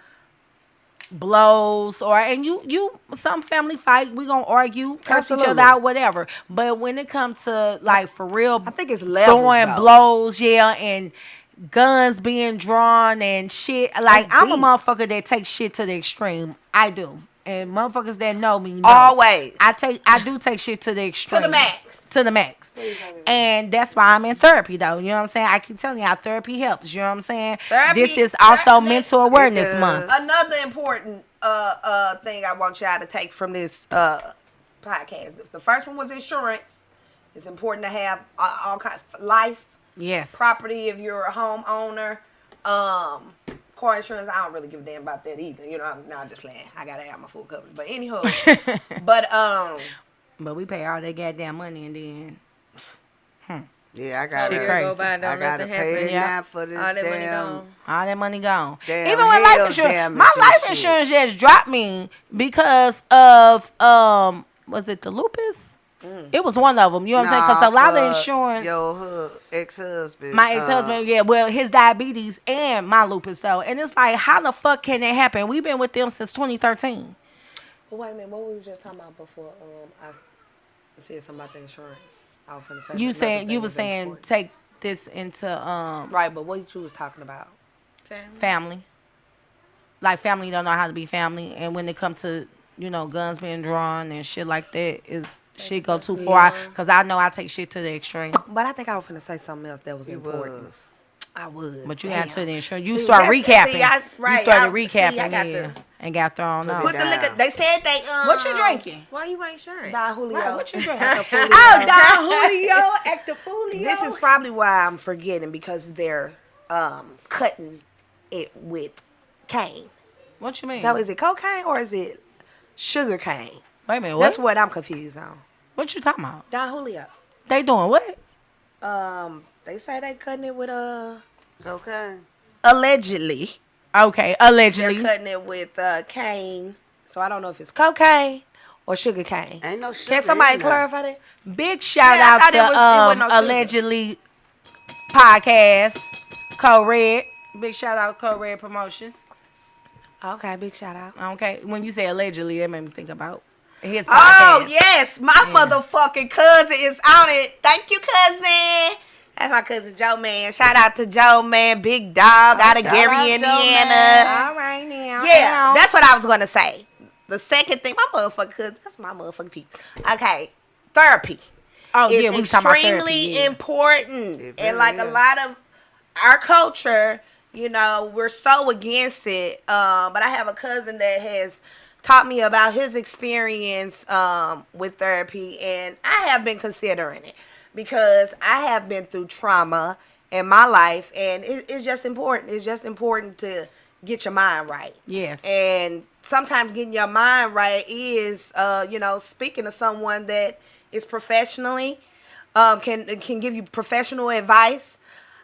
blows some family fight, we gonna argue, curse each other out, whatever. But when it comes to, like, for real, I think it's levels, throwing blows, and guns being drawn and shit. Like, I'm a motherfucker that takes shit to the extreme. I do. And motherfuckers that know me know. Always. I do take shit to the extreme. To the max. To the max. And that's why I'm in therapy, though. You know what I'm saying? I keep telling you how therapy helps. You know what I'm saying? This is also Mental Awareness Month. Another important thing I want y'all to take from this podcast. The first one was insurance. It's important to have all kinds of life. Yes. Property if you're a homeowner. Car insurance, I don't really give a damn about that either. You know, I'm just playing. I gotta have my full coverage. But anywho, but we pay all that goddamn money and then. Yeah, I gotta pay now for this all that money gone. All that money gone. Damn, even with life insurance, my life insurance just dropped me because of was it the lupus? It was one of them. You know what I'm saying? Because a lot of insurance. Your ex-husband. My ex-husband, well, his diabetes and my lupus, though. And it's like, how the fuck can that happen? We've been with them since 2013. Well, wait a minute. What were we just talking about before I said something about the insurance? I was finna say you were saying take this into right, but what you was talking about? Family. Like, family don't know how to be family, and when it comes to, guns being drawn and shit like that, shit go too far. Because I know I take shit to the extreme. But I think I was finna say something else that was important. I would. But you had to the insurance. You start recapping. You started recapping and got thrown out. Put the liquor. They said they What you drinking? Why you ain't sure? Don Julio. Right, what you drinking? Oh, Don Julio, Ectafulio. This is probably why I'm forgetting, because they're cutting it with cane. What you mean? So is it cocaine or is it sugar cane? Wait a minute. That's what I'm confused on. What you talking about? Don Julio. They doing what? They say they cutting it with cocaine. Allegedly. Okay, allegedly. They're cutting it with cane. So I don't know if it's cocaine or sugar cane. Ain't no sugar. Can somebody clarify that? Big shout out to no Allegedly Podcast, Code Red. Big shout out Code Red Promotions. Okay, big shout out. Okay, when you say allegedly, that made me think about his podcast. Oh, yes. My motherfucking cousin is on it. Thank you, cousin. That's my cousin Joe, man. Shout out to Joe, man. Big dog out of Gary, Indiana. All right, now. Yeah, that's what I was going to say. The second thing, my motherfucking cousin, that's my motherfucking people. Okay, therapy. Oh, yeah, we talking about therapy. Extremely important. And like a lot of our culture, we're so against it. But I have a cousin that has taught me about his experience with therapy, and I have been considering it because I have been through trauma in my life, and it's just important. It's just important to get your mind right. Yes. And sometimes getting your mind right is, speaking to someone that is professionally, can give you professional advice.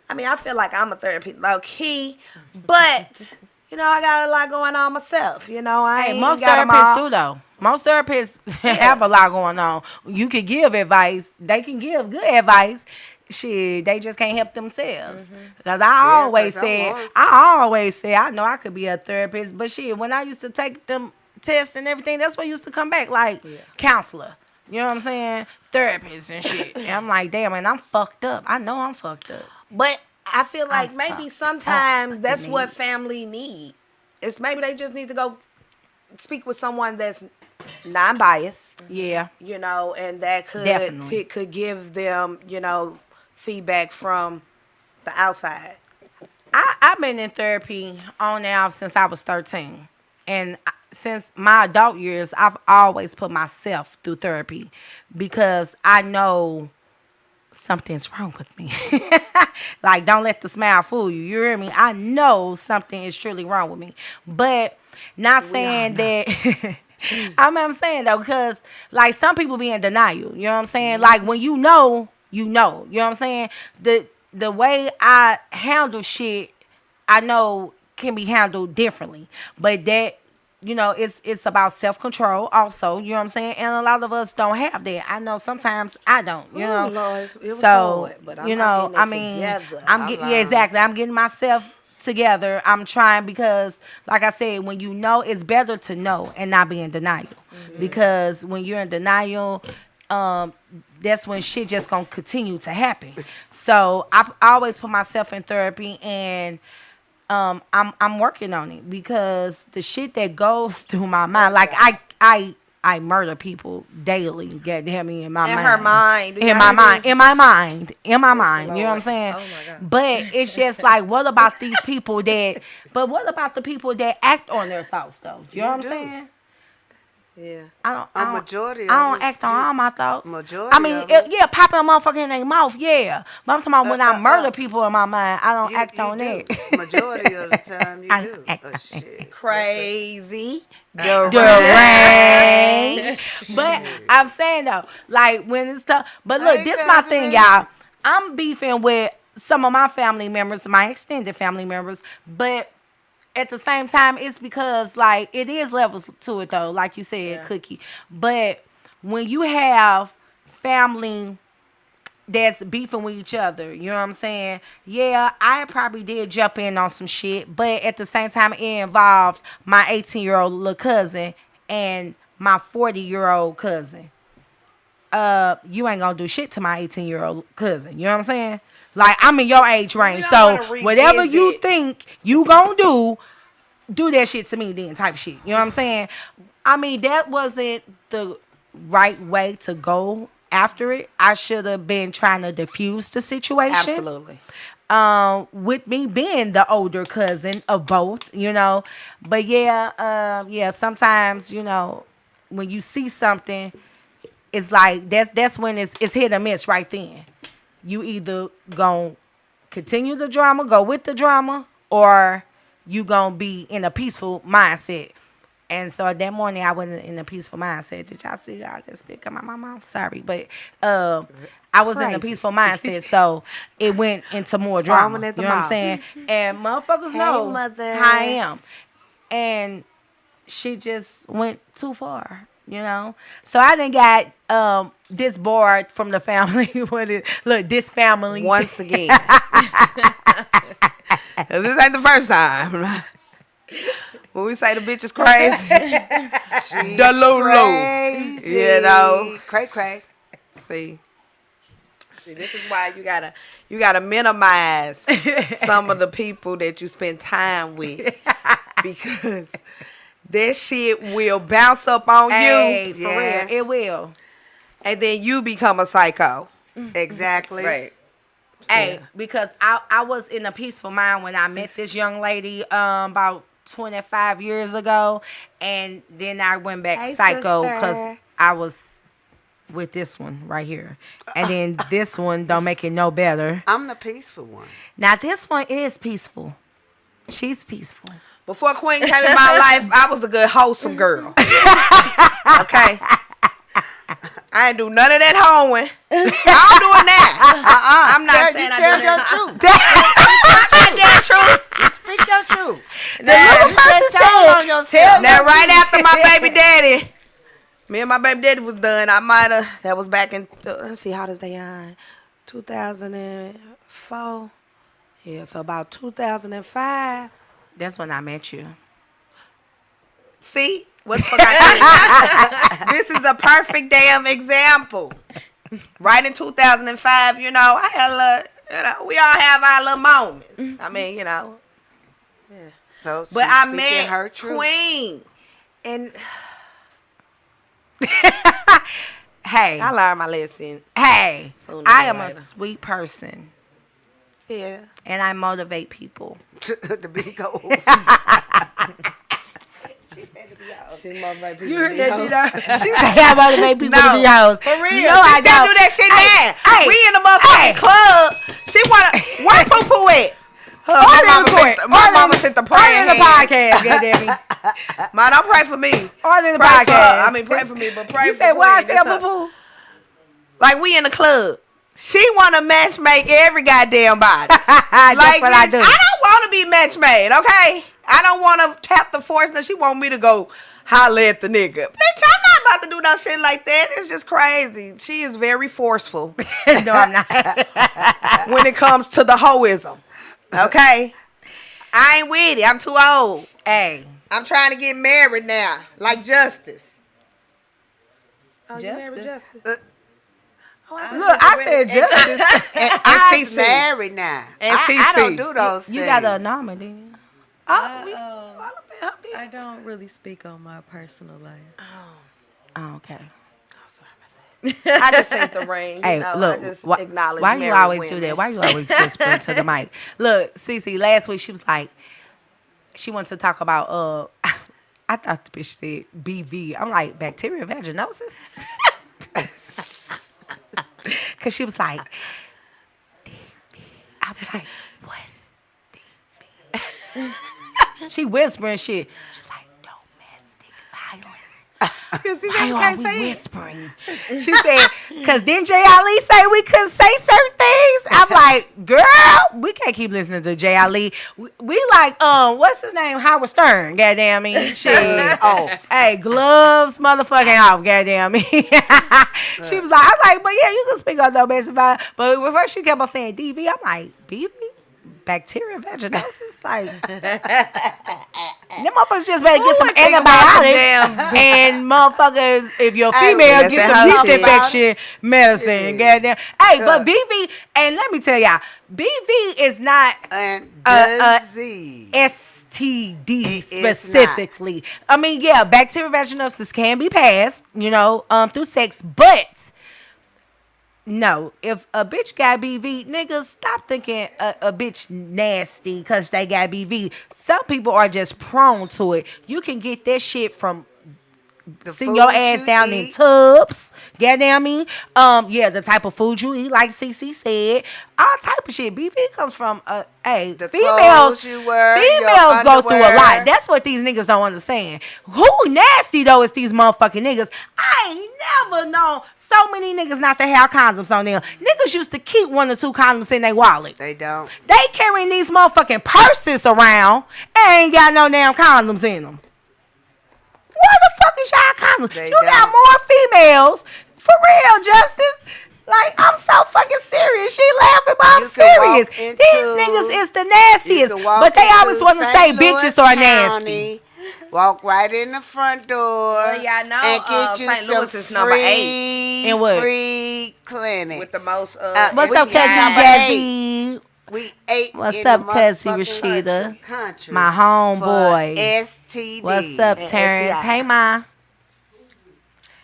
I mean, I feel like I'm a therapist, low key, but I got a lot going on myself. Most therapists do though. Most therapists have a lot going on. You can give advice. They can give good advice. Shit, they just can't help themselves. Because I always say, I know I could be a therapist, but shit, when I used to take them tests and everything, that's what used to come back, like counselor. You know what I'm saying? Therapist and shit. And I'm like, damn, and I'm fucked up. I know I'm fucked up. But I feel like maybe sometimes that's what family need. It's maybe they just need to go speak with someone that's non-biased. Yeah. And that could give them, feedback from the outside. I've been in therapy on and off since I was 13. And since my adult years, I've always put myself through therapy because I know something's wrong with me. Like, don't let the smile fool you. You hear me? I know something is truly wrong with me. But not saying that... I'm saying, though, because, like, some people be in denial. You know what I'm saying? Like, when you know. You know what I'm saying? The way I handle shit, I know can be handled differently. But that, it's about self-control also. You know what I'm saying? And a lot of us don't have that. I know sometimes I don't, Lord, it was so, hard, but exactly. I'm getting myself together. I'm trying because, like I said, when you know, it's better to know and not be in denial. Because when you're in denial, that's when shit just gonna continue to happen. So I always put myself in therapy, and I'm working on it because the shit that goes through my mind, like I murder people daily. Goddamn me, in my mind. In my mind. You know what I'm saying? Oh my God. But it's just like, what about these people that? But what about the people that act on their thoughts though? You know what I'm saying? Yeah. I majority don't act on all my thoughts. Majority I mean, popping a motherfucker in their mouth, yeah. But I'm talking about when I murder people in my mind, I don't act on that. Majority of the time you do. Shit. Crazy. Deranged. But I'm saying though, like when it's tough. But look, this my thing, y'all. I'm beefing with some of my family members, my extended family members, but at the same time, it's because, like, it is levels to it, though, like you said, Cookie. But when you have family that's beefing with each other, you know what I'm saying? Yeah, I probably did jump in on some shit, but at the same time, it involved my 18-year-old little cousin and my 40-year-old cousin. You ain't gonna do shit to my 18-year-old cousin, you know what I'm saying? Like, I'm in your age range, so whatever you think you gonna do that shit to me then type shit. You know what I'm saying? I mean, that wasn't the right way to go after it. I should have been trying to diffuse the situation. Absolutely. With me being the older cousin of both, But yeah, sometimes, when you see something, it's like, that's when it's hit or miss right then. You either gonna continue the drama, go with the drama, or you gonna be in a peaceful mindset. And so that morning I wasn't in a peaceful mindset. Did y'all see all that spit come out my mouth? Sorry, but I was in a peaceful mindset, so it went into more drama. You know what I'm saying? And motherfuckers know how I am. And she just went too far. So I done got disbarred from the family. This family once again. This ain't the first time. When we say the bitch is crazy, the Lulu, cray. See, this is why you gotta minimize some of the people that you spend time with because that shit will bounce up on you. For real, it will. And then you become a psycho. Exactly. Right. Hey, because I was in a peaceful mind when I met this young lady about 25 years ago. And then I went back psycho because I was with this one right here. And then this one don't make it no better. I'm the peaceful one. Now, this one is peaceful. She's peaceful. Before Queen came in my life, I was a good wholesome girl. Okay. I ain't do none of that hoeing. I don't do it now. I'm not saying I do that. Truth. Damn truth. Speak your truth. Now, You just told on yourself. now, right after my baby daddy, me and my baby daddy was done. I might have. That was back in. Let's see, how does they on? 2004. Yeah, so about 2005. That's when I met you. See? What's forgot? This is a perfect damn example. Right in 2005, you know, I had a little, we all have our little moments. I mean, Yeah. So But I speaking met her truth. Queen. And Hey. I learned my lesson. Hey. Sooner I than am a later. sweet person. Yeah. And I motivate people. The big goals. She motivate people. You heard that, Dita? She said I motivate people to be hoes. For real. No, I She still don't. do that shit now. Hey, We in the motherfucking club. She wanna, where Poo-Poo at? My mama sent the prayer in the podcast, goddamn me. Ma, don't pray for me. Order in the Pray for her. podcast. I mean, pray for me, but pray You for said why I Queen. said That's her. poo-poo? Like, we in the club. She want to match make every goddamn body. That's Like, what bitch, I do. I don't want to be match made, okay? I don't want to tap the force. Now, she want me to go holler at the nigga. Bitch, I'm not about to do no shit like that. It's just crazy. She is very forceful No, I'm not. when it comes to the hoism, okay? I ain't with it. I'm too old. Hey. I'm trying to get married now, like Justice. Oh, you married Justice? Justice? Look, I said justice. And I'm CC. married now. And I don't CC. do those things. You got a number, didn't you? I don't really speak on my personal life. Oh, okay. I just sent the ring. Hey, I look, just why acknowledge you married always women. do that? Why you always whisper to the mic? Look, Cece, last week she was like, she wanted to talk about, I thought the bitch said BV. I'm like, bacterial vaginosis? Because she was like, DV. I was like, what's DV? She whispering shit. She was like, domestic violence. Why are we whispering? She said, because didn't Jay Ali say we couldn't say certain things? I'm like, girl, we can't keep listening to Jay Ali. We like, what's his name? Howard Stern, goddamn me. Shit. Oh, hey, gloves motherfucking off, goddamn me. She was like, I was like, but yeah, you can speak on domestic violence. But when first she kept on saying DV, I'm like, BV? Bacterial vaginosis? Like, them motherfuckers just better get some antibiotics. And motherfuckers, if you're female, get some yeast infection medicine. Goddamn. Hey, but BV, and let me tell y'all, BV is not disease. STD specifically. I mean, yeah, bacterial vaginosis can be passed, through sex, but no, if a bitch got BV, niggas, stop thinking a bitch nasty because they got BV. Some people are just prone to it. You can get that shit from sitting your ass down in tubs. Goddamn me. Yeah, the type of food you eat, like CC said. All type of shit. BV comes from, The females. clothes you wear, Females go through a underwear. lot. That's what these niggas don't understand. Who nasty though is these motherfucking niggas? I ain't never known so many niggas not to have condoms on them. Niggas used to keep 1 or 2 condoms in their wallet. They don't. They carrying these motherfucking purses around and ain't got no damn condoms in them. What the fuck is y'all condoms? They You got don't. more females. For real, Justice. Like, I'm so fucking serious. She laughing, but I'm You can serious. walk These into- niggas is the You nastiest. can walk But they always into want to say St. Louis bitches are County, nasty. Walk right in the front door. Well, y'all know, and get you St. some Louis is number 8. In what? Free clinic. With the most. What's we up, got cousin number Jazzy? We ate. What's in up, the cousin motherfucking Rashida? country My homeboy. for STD. What's up, and Terrence? STI. Hey, Ma.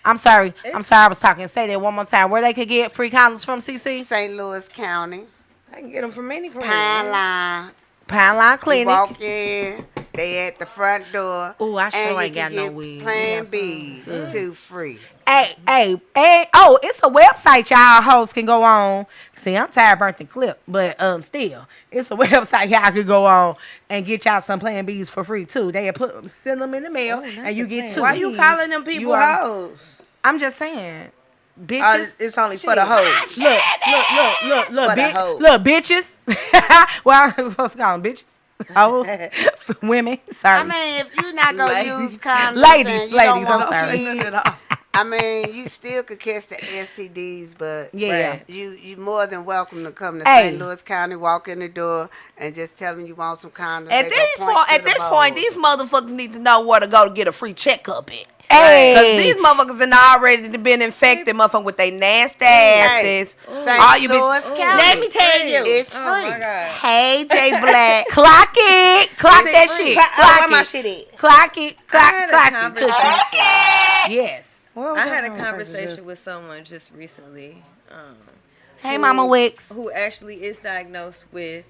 I'm sorry. I was talking. Say that one more time. Where they could get free condoms from, CC? St. Louis County. I can get them from any clinic. Pine Line. Pound Line You Clinic. walk in. They at the front door. Ooh, I sure and ain't you got can no get weed. Plan Yes, B's too free. Hey, oh, it's a website y'all hosts can go on. See, I'm tired burnt and clip, but still, it's a website y'all can go on and get y'all some Plan Bs for free too. They send them in the mail, and you get two. Why you calling them people hoes? I'm just saying, bitches. It's only for the hoes. Look, bitches. Well, I'm supposed to call them bitches. Hoes, women. Sorry. I mean, if you're not gonna use condoms, ladies. I'm sorry. I mean, you still could catch the STDs, but you more than welcome to come to St. Louis County, walk in the door, and just tell them you want some condoms. At this point, these motherfuckers need to know where to go to get a free checkup at. Hey, because these motherfuckers are already been infected, motherfucker, with their nasty asses. All you bitches. Let me tell you, it's free. Hey, Jay Black, clock that shit. Where my shit at? Clock it. Yes. I had a conversation with someone just recently. Hey, Mama Wicks. Who actually is diagnosed with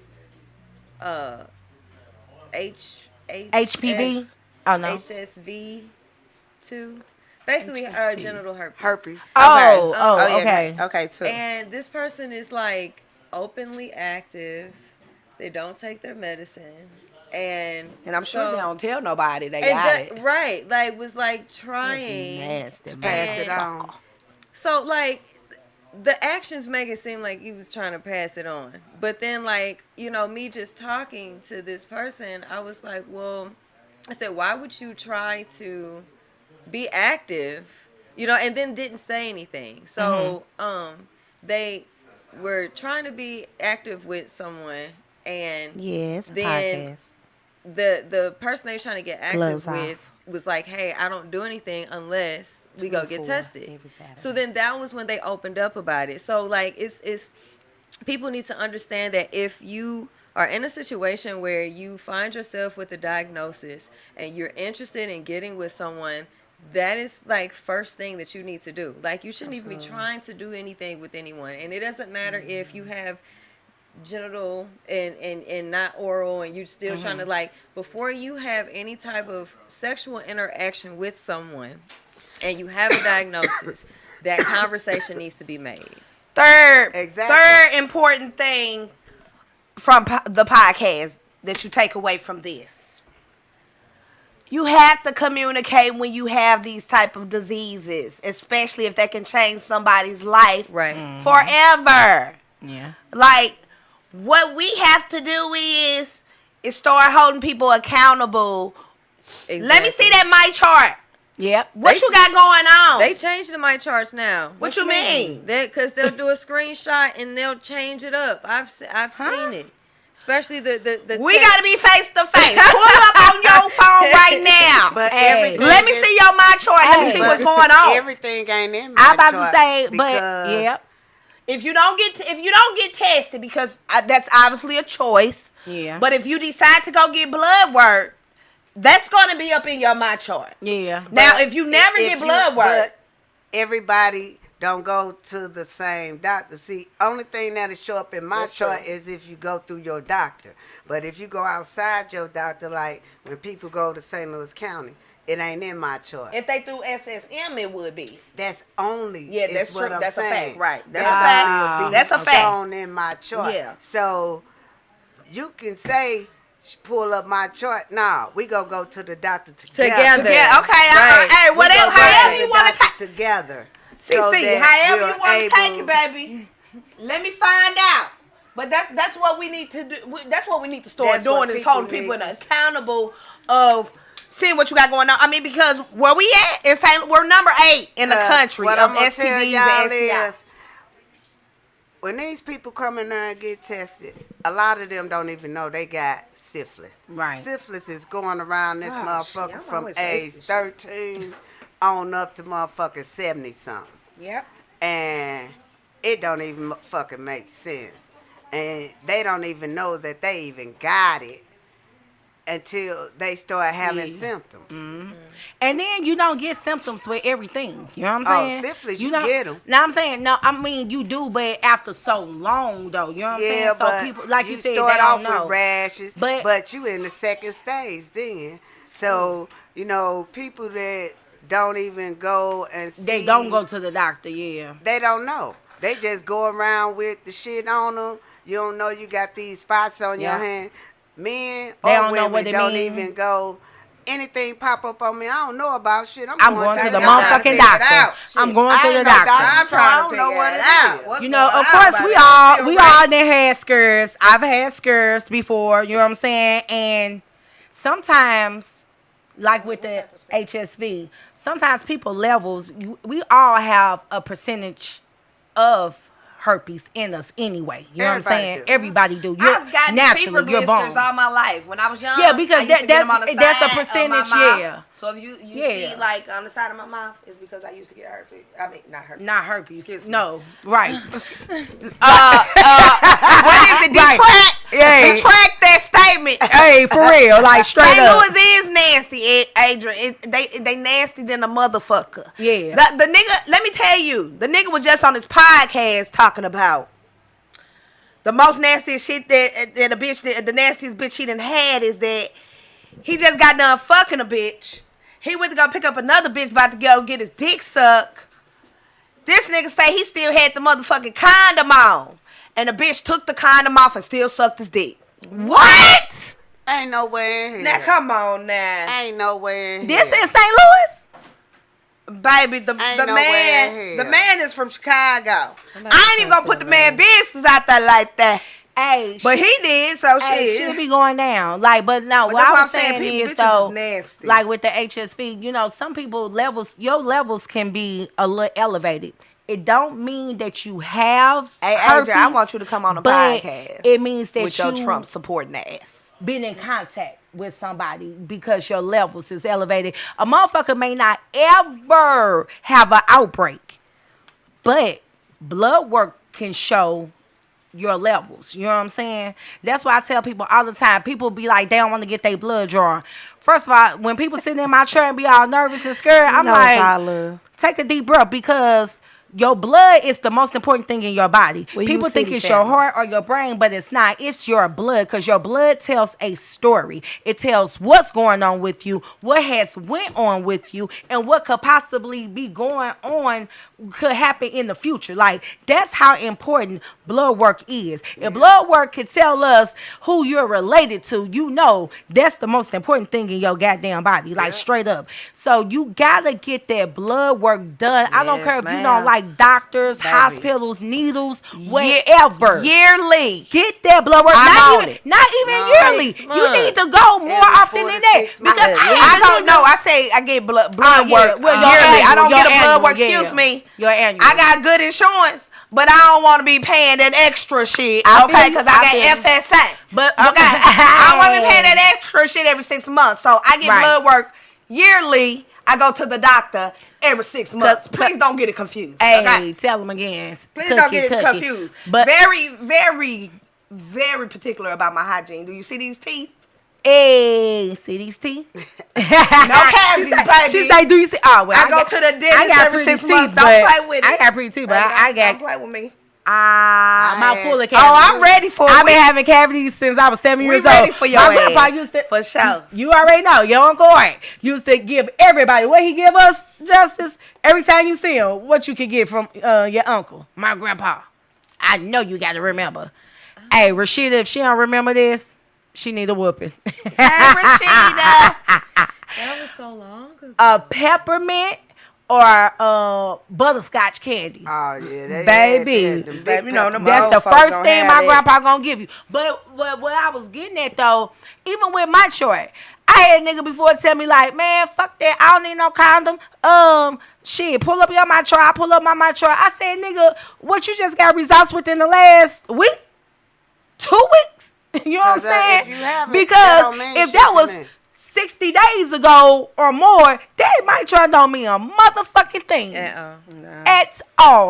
HPV? Oh, no. HSV2. Basically, genital herpes. Herpes. Okay. Okay, too. And this person is like openly active. They don't take their medicine. And I'm sure they don't tell nobody they got it. Right. Like, was like trying to pass it on. So, like, the actions make it seem like he was trying to pass it on. But then, like, you know, me just talking to this person, I was like, well, I said, why would you try to be active, you know, and then didn't say anything. So they were trying to be active with someone, and then the person they were trying to get active with was like, hey, I don't do anything unless we go get tested. So then that was when they opened up about it. So like it's people need to understand that if you are in a situation where you find yourself with a diagnosis and you're interested in getting with someone, that is like first thing that you need to do. Like you shouldn't even be trying to do anything with anyone. And it doesn't matter if you have genital and not oral and you're still trying to, like, before you have any type of sexual interaction with someone and you have a diagnosis, that conversation needs to be made. Third important thing from the podcast that you take away from this. You have to communicate when you have these type of diseases, especially if they can change somebody's life forever. Yeah. Like, what we have to do is start holding people accountable. Exactly. Let me see that my chart. Yep. What you got going on? They changed the my charts now. What you mean? Because they'll do a screenshot and they'll change it up. I've seen it. Especially the we got to be face to face. Pull up on your phone right now. But let me see your my chart. Let me see what's going on. Everything ain't in my I'm about chart to say, but if you don't get tested, because that's obviously a choice. Yeah. But if you decide to go get blood work, that's going to be up in your my chart. Yeah. Now, if you never get blood work, everybody don't go to the same doctor. See, only thing that'll show up in my chart is if you go through your doctor. But if you go outside your doctor, like when people go to St. Louis County, it ain't in my chart. If they threw SSM, it would be. That's only. Yeah, that's true. That's saying. A fact, right? That's a fact. That's a fact. Shown in my chart. Yeah. So you can say, pull up my chart. Nah, we go to the doctor together. Yeah. Okay. Right. Hey, whatever. However you want to take together. See, however you want to take it, baby. Let me find out. But that's what we need to do. That's what we need to start doing, is holding people accountable of seeing what you got going on. I mean, because where we at is we're number 8 in the country of STDs and STIs. When these people come in there and get tested, a lot of them don't even know they got syphilis. Right. Syphilis is going around this motherfucker from age 13 on up to motherfucking 70-something. Yep. And it don't even fucking make sense. And they don't even know that they even got it until they start having symptoms. Mm-hmm. And then you don't get symptoms with everything. You know what I'm saying? Syphilis, you get them. No, I'm saying, no, I mean, you do, but after so long, though. You know what I'm saying? So but people, like you said, start they off don't know. with rashes, but you in the second stage then. So, you know, people that don't even go and see. They don't go to the doctor, yeah. They don't know. They just go around with the shit on them. You don't know you got these spots on your hand. Men or women don't even go. Anything pop up on me, I don't know about shit. I'm going to the motherfucking doctor. I'm going to the doctor. I'm trying to figure it out. You know, of course, we all done had scurs. I've had scurs before. You know what I'm saying? And sometimes, like with the HSV, sometimes people levels. We all have a percentage of herpes in us anyway. You know what I'm saying? Everybody do. I've gotten fever blisters all my life. When I was young, yeah, because that's a percentage, yeah. So if you see like on the side of my mouth, it's because I used to get herpes. I mean, not herpes. Not herpes. No, right. What is it? Detract. Yeah. Detract that statement. Hey, for real, like straight St. up. Louis is nasty, Adrian. They nasty than a motherfucker. Yeah. The nigga, let me tell you, the nigga was just on his podcast talking about the most nastiest shit that a bitch, the nastiest bitch he done had is that he just got done fucking a bitch. He went to go pick up another bitch about to go get his dick sucked. This nigga say he still had the motherfucking condom on. And the bitch took the condom off and still sucked his dick. What? Ain't nowhere in here. Now, come on now. Ain't nowhere in here. This in St. Louis? Baby, the man is from Chicago. I ain't even gonna put the man business out there like that. Hey, but he did, so shit be going down. Like, but no, what I was saying is though, like with the HSV, you know, some people your levels can be a little elevated. It don't mean that you have herpes. Adrian, I want you to come on a podcast. It means that with your Trump supporting ass been in contact with somebody because your levels is elevated. A motherfucker may not ever have an outbreak, but blood work can show your levels. You know what I'm saying? That's why I tell people all the time. People be like, they don't want to get their blood drawn. First of all, when people sit in my chair and be all nervous and scared, I'm like, take a deep breath, because your blood is the most important thing in your body. People think it's your heart or your brain, but it's not. It's your blood, because your blood tells a story. It tells what's going on with you, what has went on with you, and what could possibly be going on, could happen in the future. Like, that's how important blood work is. If blood work could tell us who you're related to, you know that's the most important thing in your goddamn body. Like, straight up. So you gotta get that blood work done. I don't care if you don't like doctors, hospitals, needles, whatever. Yearly. Get that blood work. Not even yearly. You need to go more often than that. Because I don't know. I say I get blood work yearly. I don't get a blood work. Excuse me. Your annual. I got good insurance, but I don't want to be paying that extra shit. Okay, because I got FSA. But okay, I don't want to be paying that extra shit every 6 months. So I get blood work yearly. I go to the doctor every 6 months. Please don't get it confused. Hey, tell them again. Please don't get it confused. But very, very, very particular about my hygiene. Do you see these teeth? Hey, see these teeth? No cavities, baby. She's like, do you see? Oh, well, I go to the dentist every 6 months. Don't play with it. I got pretty teeth, but don't play with me. My full of cavities. Oh, I'm ready for it. I've been having cavities since I was 7 years old. Ready for your My grandpa used to, for sure. You already know. Your Uncle Art used to give everybody, what he give us, Justice, every time you see him, what you can get from your uncle, my grandpa. I know you got to remember. Hey, Rashida, if she don't remember this, she need a whooping. Hey, Rashida. That was so long ago. A peppermint or butterscotch candy. Oh yeah, baby. Baby, no, that's the first thing my grandpa gonna give you. But what I was getting at though, even with my chart, I had a nigga before tell me like, man, fuck that, I don't need no condom. Shit, pull up your my chart. I pull up my chart. I said, nigga, what you just got results within the last week, 2 weeks? You know what I'm saying? Because if that was 60 days ago or more, that might try don't mean a motherfucking thing at all. That's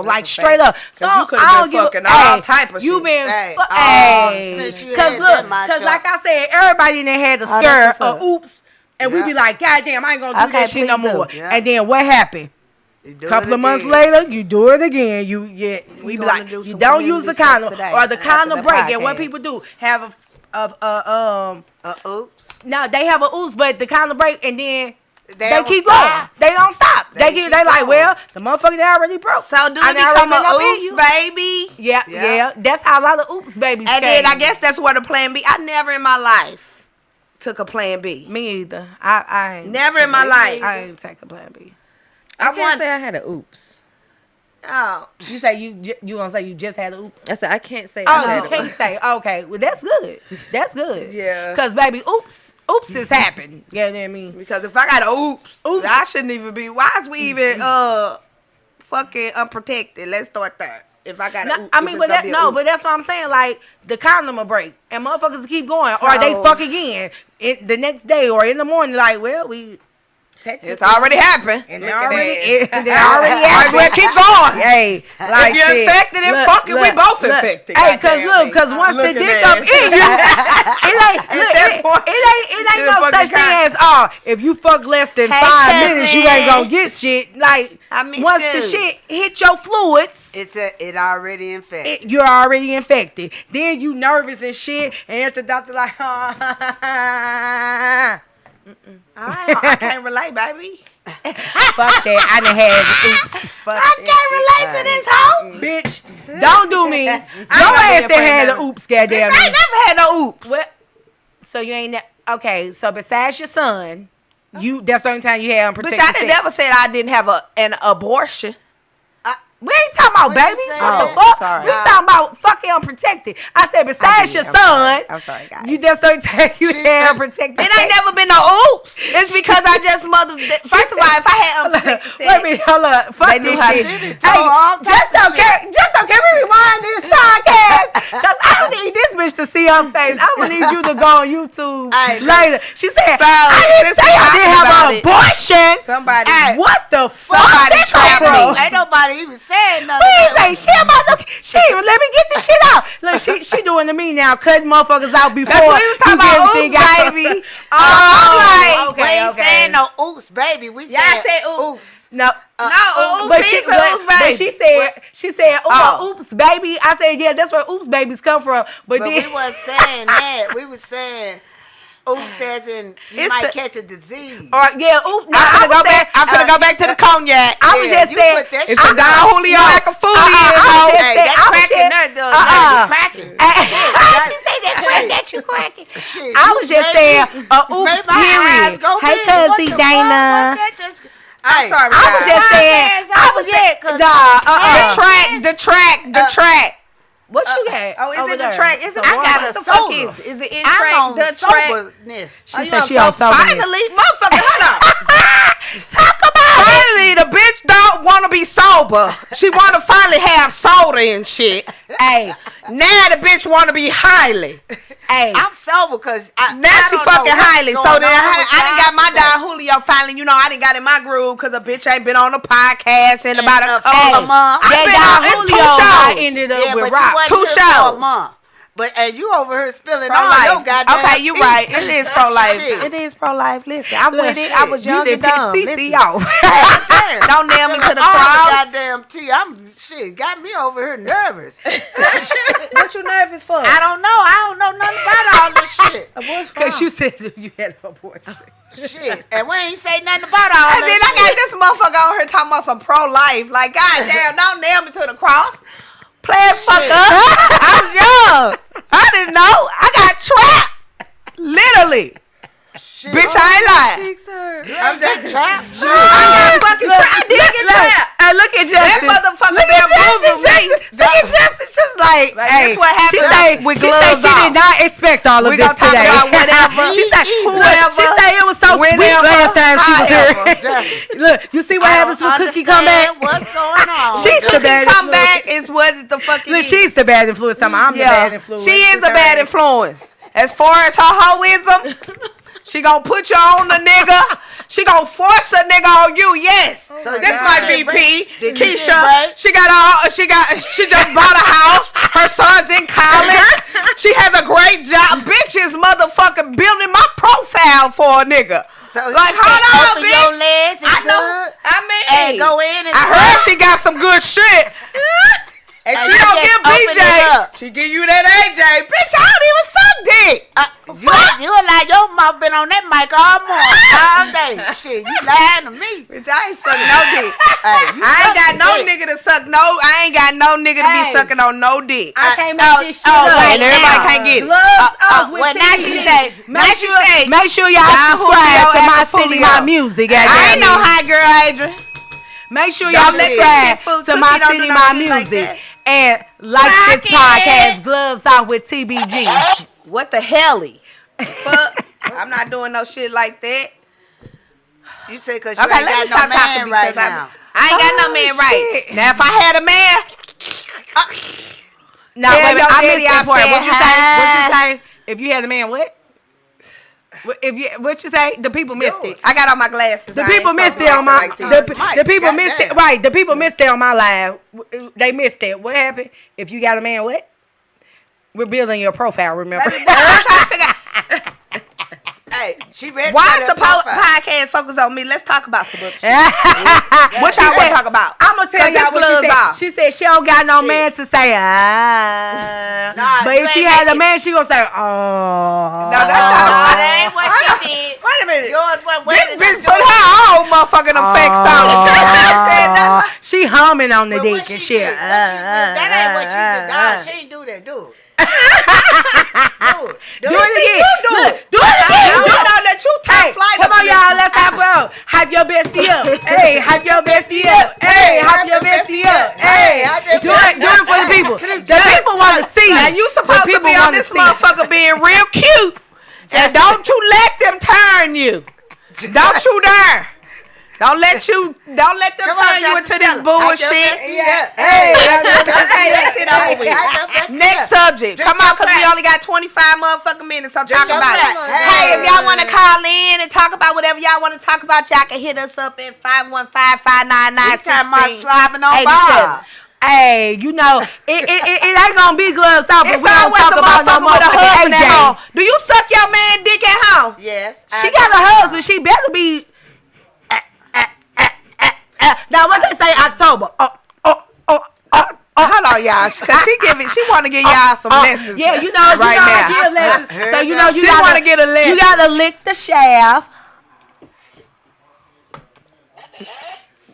like straight up. So you could have been fucking all type of shit. You been because look, because like I said, everybody in there had a scare or oops, and we be like, God damn, I ain't gonna do that shit no more. And then what happened? Couple of months later, you do it again. We be like, you don't use the condom or the condom break. And what people do have a oops. No, they have a oops, but the condom break, and then They keep going. They don't stop. They like, well, the motherfucker they already broke. So do it become a oops baby? Yeah. That's how a lot of oops babies And then I guess that's where the plan B. I never in my life took a plan B. Me either. I ain't never in my life. I ain't take a plan B. I can't say I had a oops. Oh, you say you gonna say you just had a oops? I said I can't say. I had you can't say. Okay, well that's good. That's good. Yeah. Cause baby, oops has happened. You know what I mean? Because if I got a oops, I shouldn't even be. Why is we even fucking unprotected? Let's start there. If I got a oops, I mean, but but that's what I'm saying. Like the condom will break, and motherfuckers keep going, So, or they fuck again the next day or in the morning. Like, well, it's already happened. And they already happened. We'll keep going. Hey, like if you're infected and fucking, we both infected. Hey, cause once the dick up in you, it ain't no such thing as if you fuck less than 5 minutes, you ain't gonna get shit. Like once the shit hit your fluids, it already infected. You're already infected. Then you nervous and shit, and at the doctor like, I can't relate, baby. Fuck that. I done had oops. I can't relate to this hoe. Bitch, don't do me. Your ass that had an oops, goddamn. Bitch, I ain't never had no oops. What? So you ain't okay, so besides your son, that's the only time you had unprotected Bitch, I never said I didn't have an abortion. We ain't talking about babies. What the fuck? We talking about fucking unprotected. I said besides your son, I'm sorry, guys. you just don't take you had unprotected. It ain't never been no oops. It's because I just First of all, if I had unprotected sex, wait a minute, hold up. Fuck this shit. Hey, just okay, we rewind this podcast because I need this bitch to see her face. I'm gonna need you to go on YouTube later. She said, I didn't say I didn't have an abortion. Somebody, what the fuck? Somebody trapped me. Ain't nobody even saying nothing. We ain't say shit about she even let me get the shit out. Look, she doing to me now, cutting motherfuckers out before. That's what you was talking about, oops, baby. I'm like, we ain't saying no oops, baby. We I said oops. No, oops, but she said, oops, baby. I said, yeah, that's where oops babies come from. But then, we wasn't saying that. We was saying oops as in you might catch a disease. Or oops. No, I'm finna go back to the cognac. I was just saying, it's a Don Julio Acafulli. Cracking. She said that you cracking. I was just saying, oops, period. Hey, Cuzzy Dana. I'm sorry. I was just saying. The track. What you got? Oh, is it the track? Is it? I got a soda. Is it in track? The track. She said she on soberness. Finally, motherfucker, hold on. Talk about finally, the bitch don't want to be sober. She want to finally have soda and shit. Hey, now the bitch want to be highly. Hey, I'm sober because now she fucking highly. So then I done got my Don Julio finally. You know, I done got in my groove because a bitch ain't been on a podcast in about a couple of months. That Don Julio I ended up with Rock. 2 shows. But and you over here spilling pro-life. all your goddamn okay, you right. It is pro-life. It is pro-life. Listen, I'm with it. I was young and dumb. Don't nail me to the cross. Goddamn tea. Got me over here nervous. What you nervous for? I don't know. I don't know nothing about all this shit. Because you said you had an abortion. Shit. And we ain't say nothing about all that. And then I got this motherfucker on here talking about some pro-life. Like, goddamn, don't nail me to the cross. Play as fuck up. I was young. I didn't know. I got trapped. Literally. Shit. Bitch, I ain't lying. I'm just trapped. I got fucking trapped. I did get trapped. Hey, look at Justice. That motherfucker bamboozled me. Look at Justice just like, hey, this what happened with gloves on. She did not expect all of this today. We gonna talk about whatever. She said, whoever. She said it was so sweet last time she was here. Look, you see what happens when Cookie come back? What's going on? She's the bad come back is what the fuck it is. She's the bad influence. I'm the bad influence. She is a bad influence. As far as her hoism, she gonna put you on the nigga. She gonna force a nigga on you. Yes. So this my VP, Keisha. She just bought a house. Her son's in college. She has a great job. Bitch is motherfucking building my profile for a nigga. So like, hold on, bitch. Your legs is I know. good. I mean, and go in and I heard she got some good shit. And she don't give BJ. She give you that AJ. Bitch, I don't even suck dick. You like your mouth been on that mic all morning, all day. Shit, you lying to me. Bitch, I ain't suck no dick. I ain't got no nigga to suck no. I ain't got no nigga to be sucking on no dick. I can't make this shit up. And everybody can't get it. Gloves off with well, now she say, make sure y'all subscribe to My City My Music. I ain't no high girl, Adrian. Make sure y'all subscribe to My City My Music and like this podcast, Gloves Off with TBG. What the helly? Fuck. I'm not doing no shit like that. You say because you ain't got no man right now. I ain't got no man right. Now, if I had a man... No, wait, I missed that part. What you say? If you had a man, what? What you say? The people missed it. I got on my glasses. The people missed it on my... The people missed it. Right, the people missed it on my live. They missed it. What happened? If you got a man, what? We're building your profile, remember? I'm trying to figure out. Hey, she ready. Why is the podcast focus on me? Let's talk about some other shit. What y'all want to talk about? I'm going to tell y'all what she said. She said she don't got no man to say, but if she had a man, she going to say, No, that's not that ain't what she did. Wait a minute. Yours went This bitch put her own motherfucking effects on. She humming on the dick and shit. That ain't what you did. Dog, she ain't do that, dude. Do it again. Do it again. You know that you top flight. Come on, y'all. Let's hype up. Hype your bestie up. Hey, hype your bestie up. Hey, hype your bestie up. Hey, do it for the people. The people want to see. And you supposed to be on this motherfucker being real cute. And don't you let them turn you. Don't you dare. Don't let them turn you into this bullshit. Hey, that shit over with. Next subject. Come on, because we only got 25 motherfucking minutes, so talk about it. Hey, if y'all want to call in and talk about whatever y'all want to talk about, y'all can hit us up at 515-599-1687. Hey, you know, it ain't gonna be Gloves Off, but we don't talk about no motherfucker AJ. Do you suck your man dick at home? Yes. She got a husband. She better be. Now, what they say, October. Hold on, y'all, because she want to give y'all some lessons. Yeah, you know, right now. Give lessons. So you know, she want to get a lesson. You gotta lick the shaft.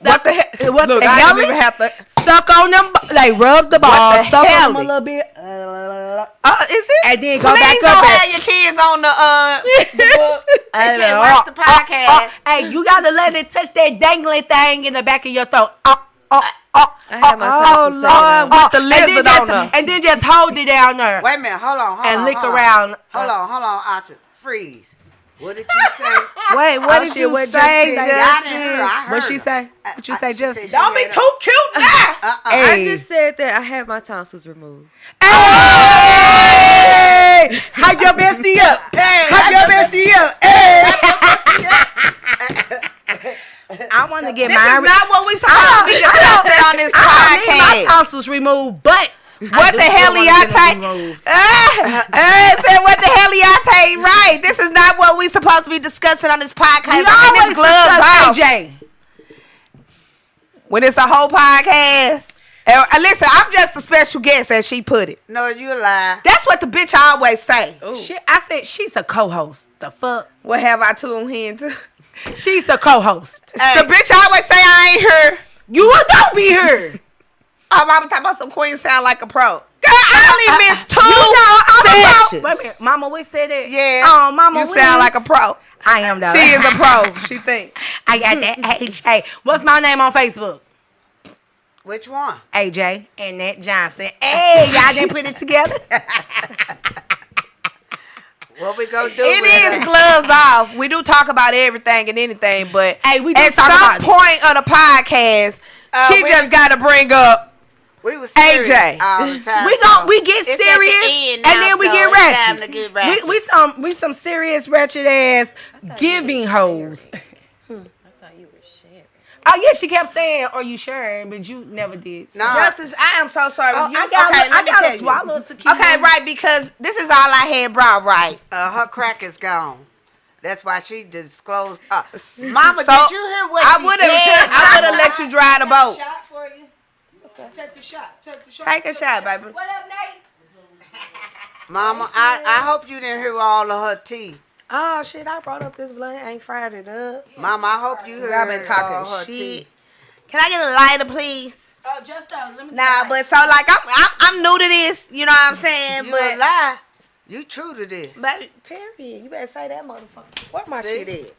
What the hell? Look, I don't even have to suck on them, like rub the ball, suck on them a little bit. Is this? And then go back up. Please don't have your kids on the book. They can't watch the podcast. Hey, you gotta let it touch that dangling thing in the back of your throat. I have my tonsils Lord, with the lizard on her. And then just hold it down there. Wait a minute, hold on. And lick around. Hold on, Archer. Freeze. What did you say? Wait, what did you say? What she say? What you say, Justin? Don't be too cute now. I just said that I had my tonsils removed. Hey! Hype your bestie up. Hype your bestie up. Hey! I want to get this mine. This is not what we supposed to be discussing on this podcast. My tonsils removed, but what the hell y'all take? Said what the hell y'all take? Right. This is not what we supposed to be discussing on this podcast. We always discuss AJ. When it's a whole podcast. Listen, I'm just a special guest, as she put it. No, you lie. That's what the bitch always say. I said she's a co-host. The fuck? What have I tuned into? She's a co-host. The bitch always say I ain't her. You don't be her. I'm talking about some queen sound like a pro. Girl, I only missed 2 sessions. Wait a minute. Mama, we said it. Yeah. Oh, Mama, you sound like a pro. I am though. She is a pro. She think. I got that AJ. What's my name on Facebook? Which one? AJ Annette Johnson. Hey, y'all didn't put it together. What we gonna do? It is Gloves Off. We do talk about everything and anything, but we do at talk some about point of the podcast, she just got to bring up we was AJ. All the time, we get serious and then we get ratchet. We some serious ratchet ass giving hoes. Oh yeah, she kept saying, "Are you sure?" But you never did. No. Justice, I am so sorry. I got to swallow tequila. Okay, right, because this is all I had brought, right? Her crack is gone. That's why she disclosed. Mama, so did you hear what I she would said? have let you dry the boat. Shot for you. Okay. Take a shot. Take a shot, baby. What up, Nate? Mama, I hope you didn't hear all of her tea. Oh shit! I brought up this blunt. I ain't fried it up. Mama, I hope you heard. I've been all talking her shit. tea. Can I get a lighter, please? Oh, just let me. Nah, but so like I'm new to this. You know what I'm saying? You But a lie. You true to this. Baby, period. You better say that, motherfucker. Where my See? shit at?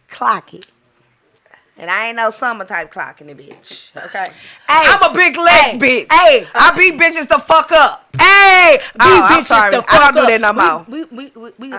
Clock it. And I ain't no summer type clocking it, bitch. Okay. Hey, I'm a big legs bitch. Hey, I beat bitches the fuck up. hey, I'm sorry. I don't do that no more. We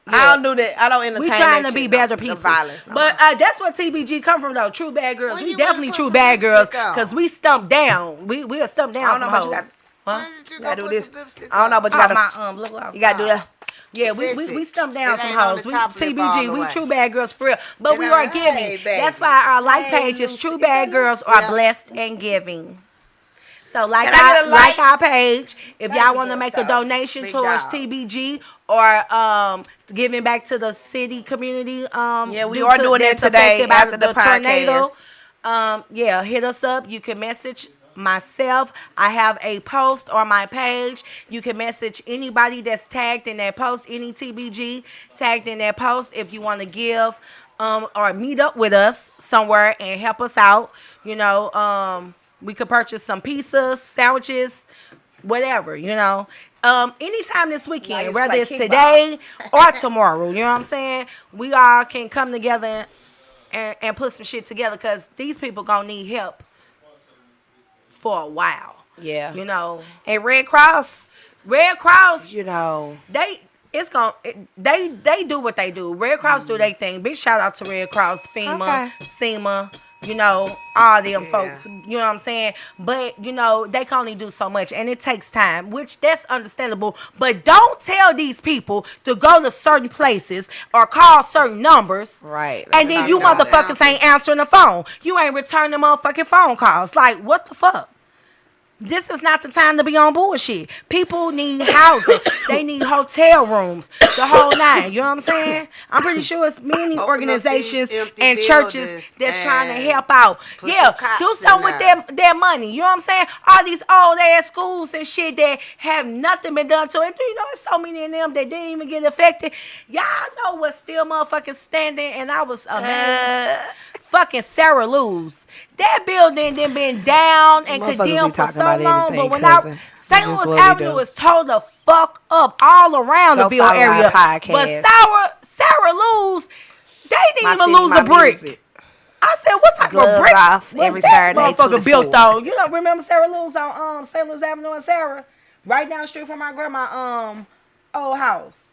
I don't do that. I don't entertain we trying that to be shit, better no. people. The violence. No But more. that's what TBG come from though. True bad girls. When We you definitely wanna true put bad some girls lipstick on? because we stumped down. We are stumped I down don't know, some but you hoes. got. Huh? You gotta do this. I don't know, but you Oh, gotta. my lip gloss. You gotta do that. Yeah, we stumped down It some ain't on hoes. the We top lip all TBG, the we way. true bad girls for real. But It we ain't- are hey, giving. baby. That's why our life Hey, page is Lucy, True you Bad got Girls Lucy, are yeah. blessed and giving. So like Can I get a light? our page, if y'all you, want to make a Just Dog. donation Big towards dog. TBG or giving back to the city community. Yeah, we due are to doing that that's today affected by after the tornado. podcast. Yeah, hit us up. You can message myself. I have a post on my page. You can message anybody that's tagged in that post, any TBG tagged in that post if you want to give or meet up with us somewhere and help us out. You know, we could purchase some pizzas, sandwiches, whatever, you know. Anytime this weekend, just whether play it's kickball. today or tomorrow, you know what I'm saying? We all can come together and put some shit together because these people gonna need help for a while. Yeah. You know, And Red Cross, Red Cross, you know. they do what they do. Red Cross do their thing. Big shout out to Red Cross, FEMA, SEMA, you know, all them folks. You know what I'm saying? But you know, they can only do so much, and it takes time, which that's understandable. But don't tell these people to go to certain places or call certain numbers, Right. and then you motherfuckers ain't answering the phone. You ain't returning the motherfucking phone calls. Like, what the fuck? This is not the time to be on bullshit. People need housing. They need hotel rooms. The whole nine. You know what I'm saying? I'm pretty sure it's many organizations and churches that's trying to help out. Yeah, do something with their money. You know what I'm saying? All these old ass schools and shit that have nothing been done to it. You know, there's so many of them that didn't even get affected. Y'all know what's still motherfucking standing, and I was amazed. Fucking Sarah Lou's. That building then been down and condemned for so long, but when St. Louis Avenue is told to fuck up all around the Ville area. But Sarah Lou's, they didn't even lose a brick. I said, what type of brick was every that Saturday motherfucker built on? You don't remember Sarah Lou's on St. Louis Avenue and Sarah? Right down the street from my grandma old house.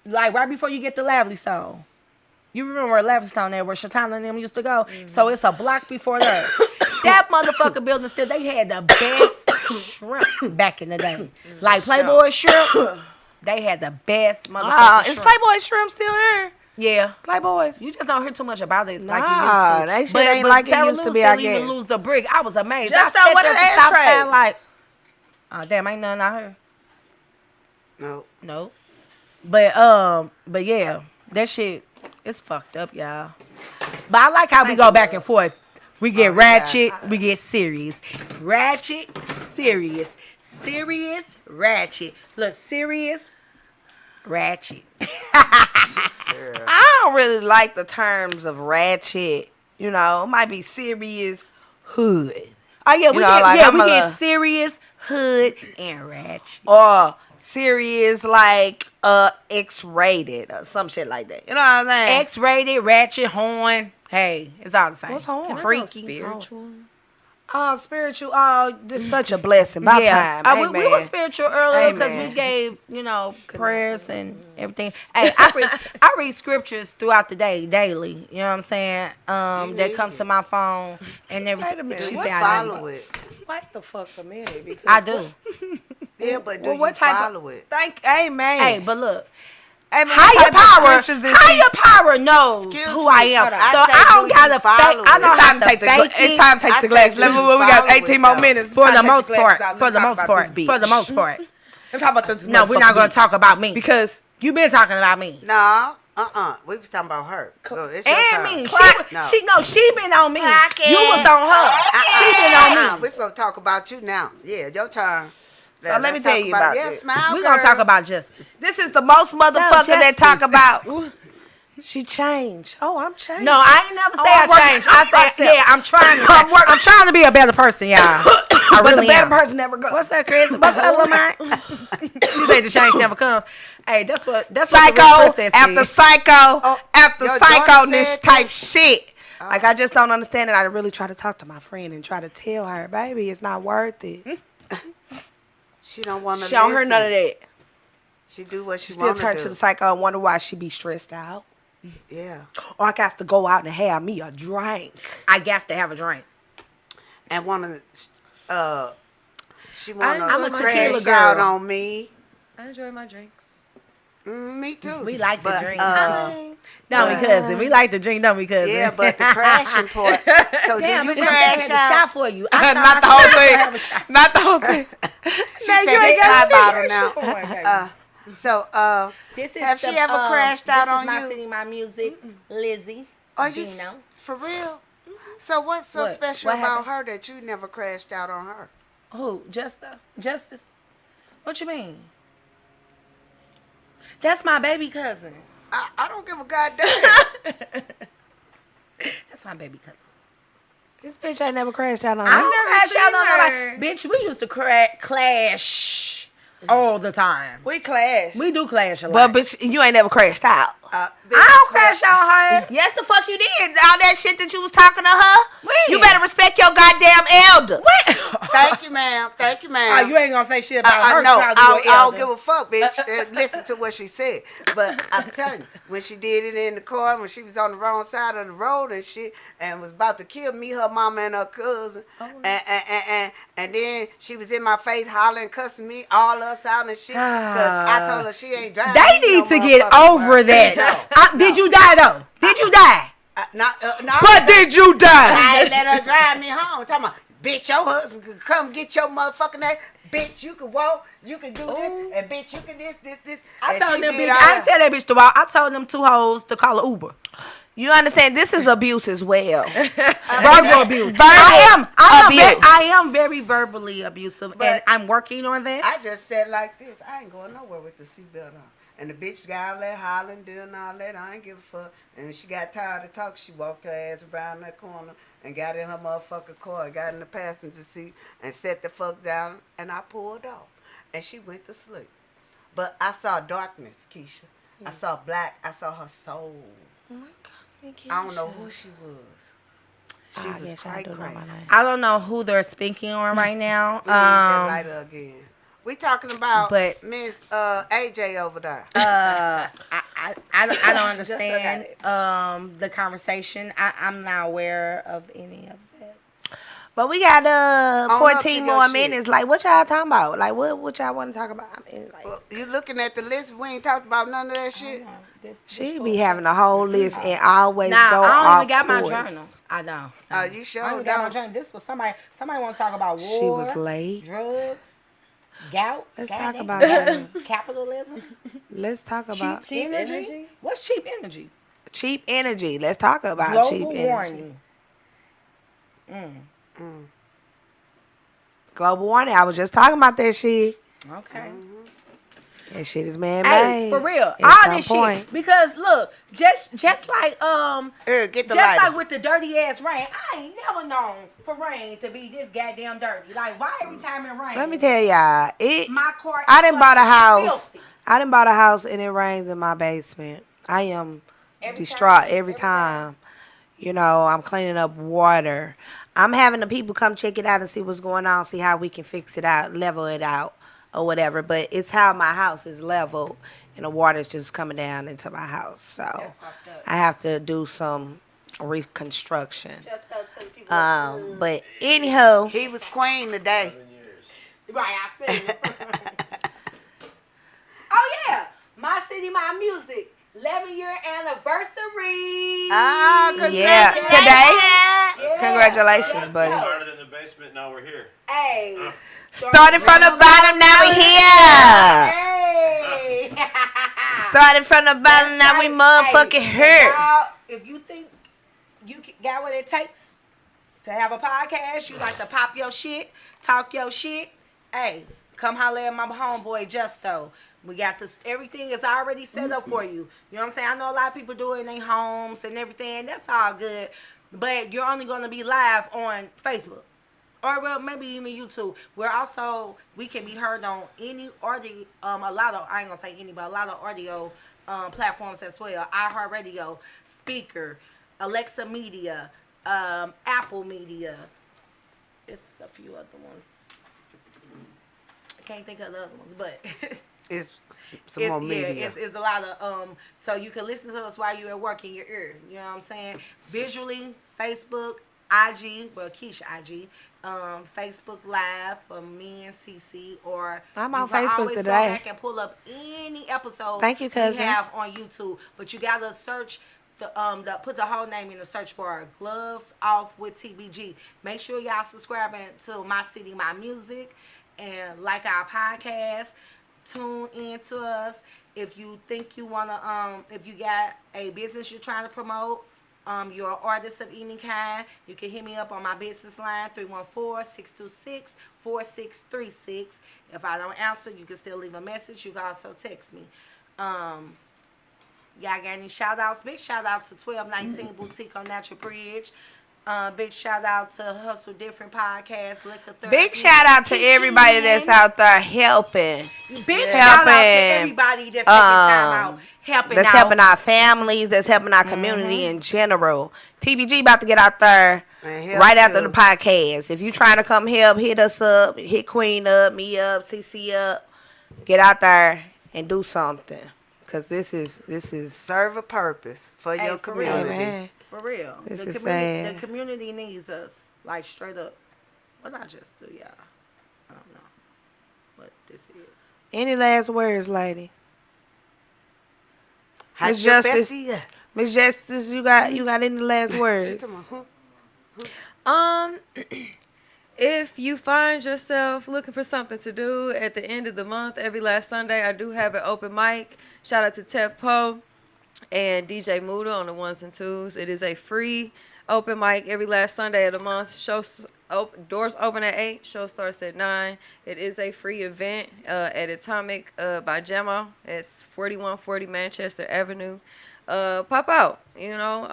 Like right before you get to Lavely Stone. You remember where Lavingstone there, where Shatana and them used to go? Mm-hmm. So it's a block before that. That motherfucker building still, they had the best shrimp back in the day. Like Playboy shrimp, they had the best motherfucking shrimp. Is Playboy shrimp still there? Yeah. Playboys. You just don't hear too much about it like you Nah, that shit ain't like it used to be, I guess. Sarah Lou didn't lose a brick. I was amazed. Just I so what at an the stop ashtray. sign like, oh damn, ain't nothing out here. No. But yeah, that shit. It's fucked up, y'all. But I like how we go back and forth. We get ratchet, we get serious. Ratchet, serious. Serious, ratchet. Look, serious, ratchet. I don't really like the terms of ratchet. You know, it might be serious hood. Oh yeah, we know, get serious, hood, and ratchet. Or serious like X-rated or some shit like that. You know what I'm saying? X-rated, ratchet, horn. Hey, it's all the same. What's horn? Freaky. Spiritual. Oh, spiritual. Oh, this is such a blessing. About time. We were spiritual earlier because Amen. we gave, prayers and everything. Hey, I read scriptures throughout the day, daily. You know what I'm saying? That come to my phone and everything. Wait a minute. She What said, follow it? Wait the fuck a minute. Because I do. Yeah, but do Well, you what type follow it? Amen. Hey, but look. Amen. Higher power knows who I am. So I don't gotta fake. I know how to fake it. It's time to take the glass. We got 18 more minutes. For the most part. For the most part. I'm talking about this. No, we're not gonna talk about me because you've been talking about me. No, we was talking about her. Go, it's your And turn. me. No. She been on me. You was on her. She been on me. We gonna talk about you now. Yeah, your turn. So let me tell you about this. Smile, We're going to talk about justice. This is the most motherfucker that talk about. She changed. Oh, I'm changed. No, I ain't never say I changed. I said, yeah, I'm trying to be a better person, y'all. But the better person never goes. What's up, Chris? What's up, little man? She said the change never comes. Hey, that's what psycho what the after psycho after psycho-ness type shit. Like, I just don't understand it. I really try to talk to my friend and try to tell her, baby, it's not worth it. She don't want to She don't hear none of that. She do what she still want to do. turn to the psycho and wonder why she be stressed out. Yeah. Or I got to go out and have me a drink. I got to have a drink. And she want I'm a to tequila crash out girl. on me. I enjoy my drinks. Me too. We like to drink. No, cousin. We like to drink, don't we, cousin? Yeah, but the crashing part. So damn, did but you crash a out? shot for you. Not the whole thing. Not the whole thing. She said this high bottle now. So, This is have she ever crashed out on my you? City, My Music, Lizzie. Are you Dino. for real? So what's so What? special What about happened? her that you never crashed out on her? Who? Justice? What you mean? That's my baby cousin. I don't give a goddamn. That's my baby cousin. This bitch ain't never crashed out on I me. don't crash seen out on her. nobody. Bitch, we used to clash all the time. We clash. We do clash a lot. But bitch, you ain't never crashed out. I don't crash out her. Yes, the fuck you did. All that shit that you was talking to her. When? You better respect your goddamn elder. Thank you, ma'am. Thank you, ma'am. Oh, you ain't gonna say shit about her. No, probably I your don't elder. give a fuck, bitch. Listen to what she said. But I'm telling you, when she did it in the car, when she was on the wrong side of the road and shit, and was about to kill me, her mama, and her cousin, and then she was in my face hollering, cussing me, all us out and shit, because I told her she ain't driving. They need to get over that. Did you die though? Did you die? But did you die? I ain't let her drive me home. Talking about, bitch, your husband could come get your motherfucking ass. Bitch, you can walk, you can do this, and bitch, you can this. I And told she them did bitch. all I didn't that. tell that bitch to walk. I told them two hoes to call an Uber. You understand? This is abuse as well. Verbal abuse. Verbal I am very verbally abusive, and I'm working on that. I just said like this. I ain't going nowhere with the seatbelt on. And the bitch got all that hollering, doing all that. I ain't give a fuck. And when she got tired of talking, she walked her ass around that corner and got in her motherfucking car, got in the passenger seat, and sat the fuck down. And I pulled off. And she went to sleep. But I saw darkness, Keisha. I saw black. I saw her soul. Oh my God, I don't know who she was. She was cray. I don't know who they're speaking on right now. That lighter again. We talking about but- Miss AJ over there. I don't understand the conversation. I'm not aware of any of that. But we got On up to 14 your more shit. minutes. Like, what y'all talking about? Like, what y'all want to talk about? I mean, like, Well, you looking at the list? We ain't talked about none of that shit. she be having a whole list and always Nah, go I don't off even got my course. journal. I don't. Oh, you sure I don't got my don't? journal. This was somebody want to talk about war. She was late. Drugs. Gout. Let's goddamn, talk about that. capitalism. Let's talk about Cheap energy. What's cheap energy? cheap energy. Let's talk about Global cheap energy. warming. Global warming. I was just talking about that shit. Okay. That shit is man-made. Hey, for real, at all some this point. shit. Because look, just like Get the just lighter. like with the dirty ass rain, I ain't never known for rain to be this goddamn dirty. Like, why every time it rains? Let me tell y'all, my car. I is done bought a fucking house. filthy. I done bought a house and it rains in my basement. I am distraught every time. You know, I'm cleaning up water. I'm having the people come check it out and see what's going on, see how we can fix it out, level it out, or whatever. But it's how my house is leveled, and the water's just coming down into my house. So I have to do some reconstruction. But anyhow, He was queen today. Right, I see. Oh yeah, My City, My Music, 11-year anniversary. yeah, today. Yeah. Congratulations, buddy. Started in the basement, now we're here. Hey. Started from the bottom, now we here. Hey. Started from the bottom, now we motherfucking here. If you think you got what it takes to have a podcast, you like to pop your shit, talk your shit, hey, come holler at my homeboy Justo. We got this, everything is already set up for you. You know what I'm saying? I know a lot of people do it in their homes and everything. That's all good. But you're only going to be live on Facebook. Or well, maybe even YouTube. We can be heard on any audio, I ain't gonna say any, but a lot of audio platforms as well. iHeartRadio, Speaker, Alexa Media, Apple Media. It's a few other ones. I can't think of the other ones, but it's some more media. It's a lot of so you can listen to us while you're at work in your ear. You know what I'm saying? Visually, Facebook, IG, well, Keisha IG, Facebook Live for me and CC, or I'm on you can Facebook always today. Go back and pull up any episode Thank you, cousin. we have on YouTube. But you gotta search put the whole name in the search bar. Gloves Off with TBG. Make sure y'all subscribing to My City My Music and like our podcast. Tune in to us. If you think you wanna if you got a business you're trying to promote, you're an artist of any kind, you can hit me up on my business line, 314-626-4636. If I don't answer, you can still leave a message. You can also text me. Y'all got any shout outs? Big shout out to 1219 Boutique on Natural Bridge. Big shout out to Hustle Different Podcast, Liquor Therapy. Big shout out to everybody that's out there helping. Big shout out to everybody that's taking time out. That's helping our families, that's helping our community in general. TBG about to get out there right after the podcast. If you trying to come help, hit us up, hit Queen up, me up, CC up. Get out there and do something. Because this is serve a purpose for your community. Amen. For real. This the is community, sad. The community needs us. Like straight up. What I just do, y'all. I don't know what this is. Any last words, lady? Miss Justice, you got any last words? If you find yourself looking for something to do at the end of the month, every last Sunday, I do have an open mic. Shout out to Tef Poe and DJ Muda on the ones and twos. It is a free open mic every last Sunday of the month. Doors open at 8. Show starts at 9. It is a free event at Atomic by Gemma. It's 4140 Manchester Avenue. Pop out. You know,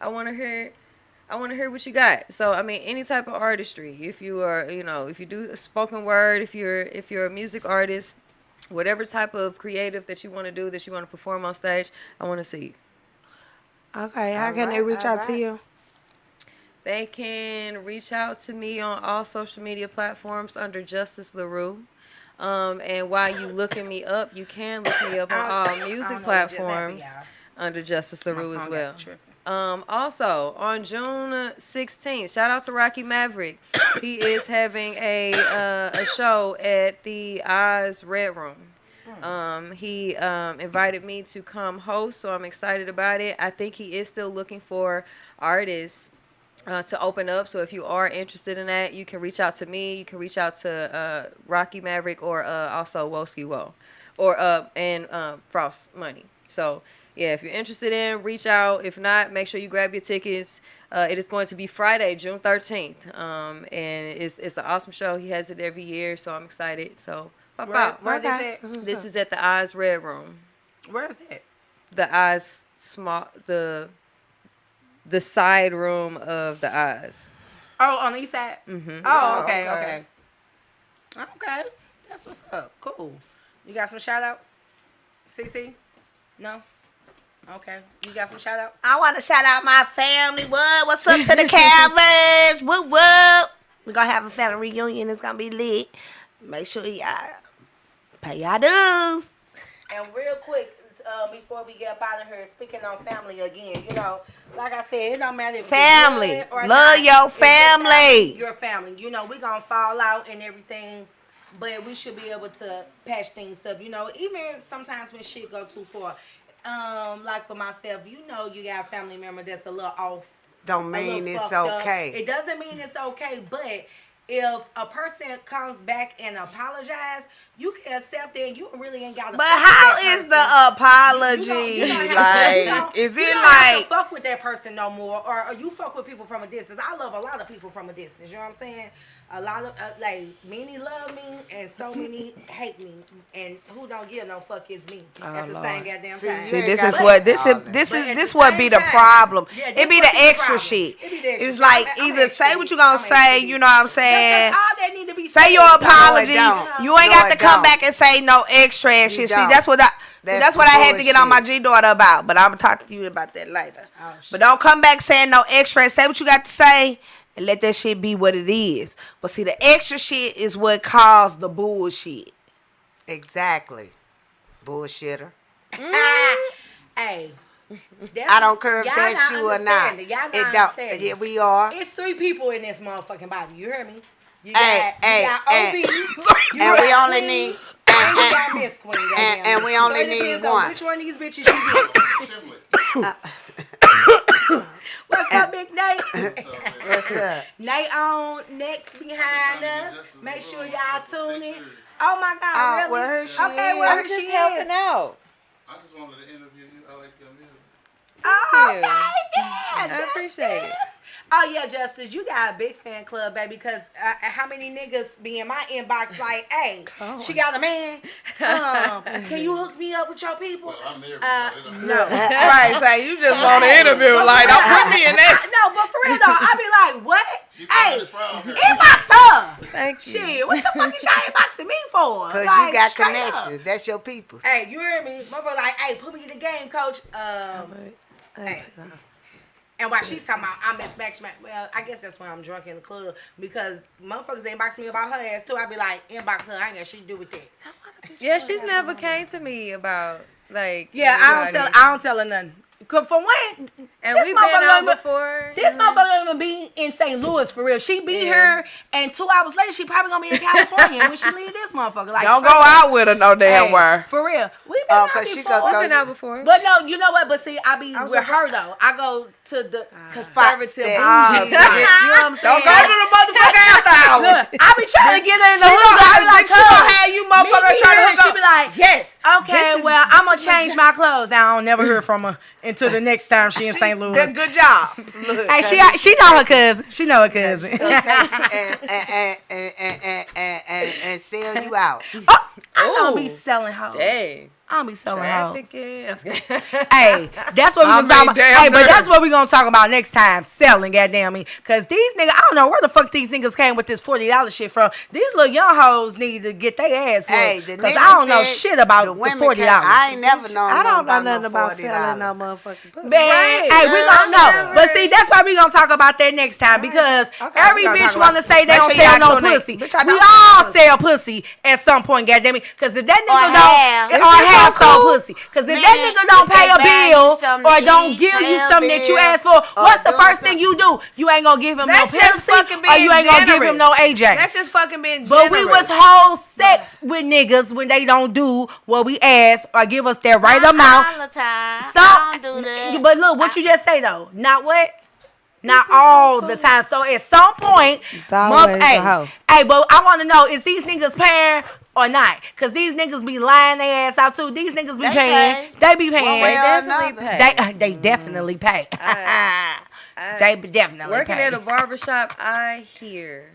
I want to hear what you got. So, I mean, any type of artistry. If you are, if you do spoken word, if you're a music artist, whatever type of creative that you want to do, that you want to perform on stage, I want to see you. Okay, how can they reach out to you? They can reach out to me on all social media platforms under Justice LaRue. And while you looking me up, you can look me up on all music platforms under Justice LaRue as well. Also, on June 16th, shout out to Rocky Maverick. He is having a show at the Oz Red Room. He invited me to come host, so I'm excited about it. I think he is still looking for artists to open up. So if you are interested in that, you can reach out to me. You can reach out to Rocky Maverick or also Woski Wo or and Frost Money. So yeah, if you're interested in, reach out. If not, make sure you grab your tickets. It is going to be Friday, June 13th. And it's an awesome show. He has it every year, so I'm excited. So pop out. Where is it? This is at the Oz Red Room. Where is it? The Oz the side room of the Oz. Oh, on the east side? Mm-hmm. Oh, okay. Okay. That's what's up. Cool. You got some shout outs? CC? No? Okay. You got some shout outs? I want to shout out my family. What's up to the Calvins? What? We're going to have a family reunion. It's going to be lit. Make sure y'all pay y'all dues. And real quick, before we get up out of here, speaking on family again, like I said, it don't matter if family. You're or love not. your family. Your family. We're going to fall out and everything, but we should be able to patch things up. Even sometimes when shit go too far. Like for myself, you got a family member that's a little off. Don't mean it's okay. It doesn't mean it's okay, but if a person comes back and apologize, you can accept it and you really ain't got to. But how is the apology? Is it like fuck with that person no more, or you fuck with people from a distance? I love a lot of people from a distance. You know what I'm saying? A lot of many love me and so many hate me, and who don't give no fuck is me at the same goddamn time. See, this what be the problem. Yeah, it be the extra shit. It's like either say what you gonna say, you know what I'm saying? All that need to be say your apology. You ain't got to come back and say no extra and shit. See, that's what I had to get on my G daughter about. But I'm gonna talk to you about that later. But don't come back saying no extra and say what you got to say. And let that shit be what it is. But see, the extra shit is what caused the bullshit. Exactly. Bullshitter. Hey. I don't care if that's you or not. Y'all not understand. Yeah, we are. It's 3 people in this motherfucking body. You hear me? You got OB. And we only need... And we only need one. Which one of these bitches you get? What's up, Big Nate? What's up? Nate on next behind us. Make sure y'all tune in. Oh my God, really? Well, here she okay, is. well, I'm just helping out. I just wanted to interview you. I like your music. Okay, yeah, I appreciate it. Oh yeah, Justice, you got a big fan club, baby. Because how many niggas be in my inbox like, hey, she got a man? Can you hook me up with your people? Well, I'm married, so no, right? Say you just want to interview, like, don't put me in that. No, but for real though, I be like, what? Hey, inbox her. Thank you. Shit, what the fuck is y'all inboxing me for? Because like, you got connections. That's your peoples. Hey, you hear me? Motherfucker like, hey, put me in the game, coach. Hey. And while she's talking about I'm mismatched, well, I guess that's why I'm drunk in the club, because motherfuckers inbox me about her ass too. I be like, inbox her, I ain't got shit to do with that. Yeah, she's never came to me about like. Yeah, I don't tell her nothing. Cause for one, and we've been out before. This motherfucker gonna be in St. Louis for real. She be here, and 2 hours later, she probably gonna be in California when she leave this motherfucker. Like, don't go out with her no damn word. For real, we've been out before. We've been out before. But no, you know what? But see, I be with her though. I go to the conservative. You know what I'm saying? Don't go to the motherfucker after hours. Look, I be trying to get her in the hood. I be like, she gonna have you motherfucker trying to hook up. She be like, yes. Okay, well, I'm gonna change my clothes. I don't never hear from her until the next time she in St. Louis. Good job. Look, hey, she know her cousin. She know her cousin. And sell you out. Oh, I don't be selling hoes. Dang. I don't be selling hoes. Hey, that's what we gonna talk about. Hey, but that's what we gonna talk about next time. Selling, goddamn me. Cause these niggas, I don't know where the fuck these niggas came with this $40 shit from. These little young hoes need to get their ass whooped. Cause I don't know shit about the $40. I ain't never known. I don't know nothing about selling no motherfucking pussy. Man, hey, we gonna know. But see, that's why we gonna talk about that next time. Because every bitch wanna say they don't sell no pussy. We all sell pussy at some point, goddamn me. Cause if that nigga don't, or have sold pussy. Cause if that nigga don't pay a bill or don't give you something that you asked for, what's the first thing you do? You ain't gonna give him no pussy, or you ain't gonna give him no AJ. That's just fucking being generous. But we withhold sex with niggas when they don't do what we ask or give us their right amount. But look, what you just say though? Not what? Not all the time. So at some point, hey, but I want to know, is these niggas paying or not? Because these niggas be lying their ass out too. These niggas be paying. They be paying. They definitely pay. They definitely pay. They definitely working pay. at a barbershop, I hear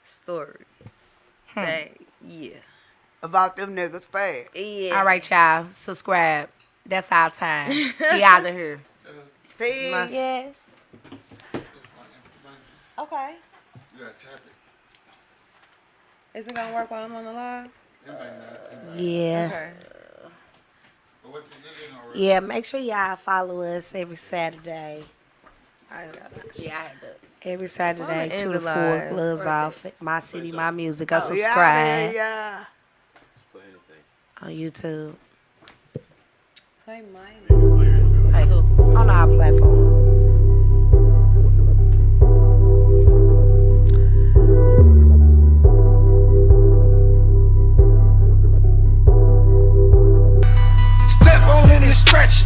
stories. About them niggas paying. Yeah. All right, y'all. Subscribe. That's our time. Be out of here. Peace. Yes. That's my information. Okay. You gotta tap it. Is it gonna work while I'm on the live? It might not. Yeah. Okay. But what's it gonna work? Yeah, make sure y'all follow us every Saturday. Every Saturday, 2 to 4, gloves off. MyCityMyMusic. Go subscribe. Yeah. On YouTube. Play my music. Hey, who? On our platform. Step on in and stretch.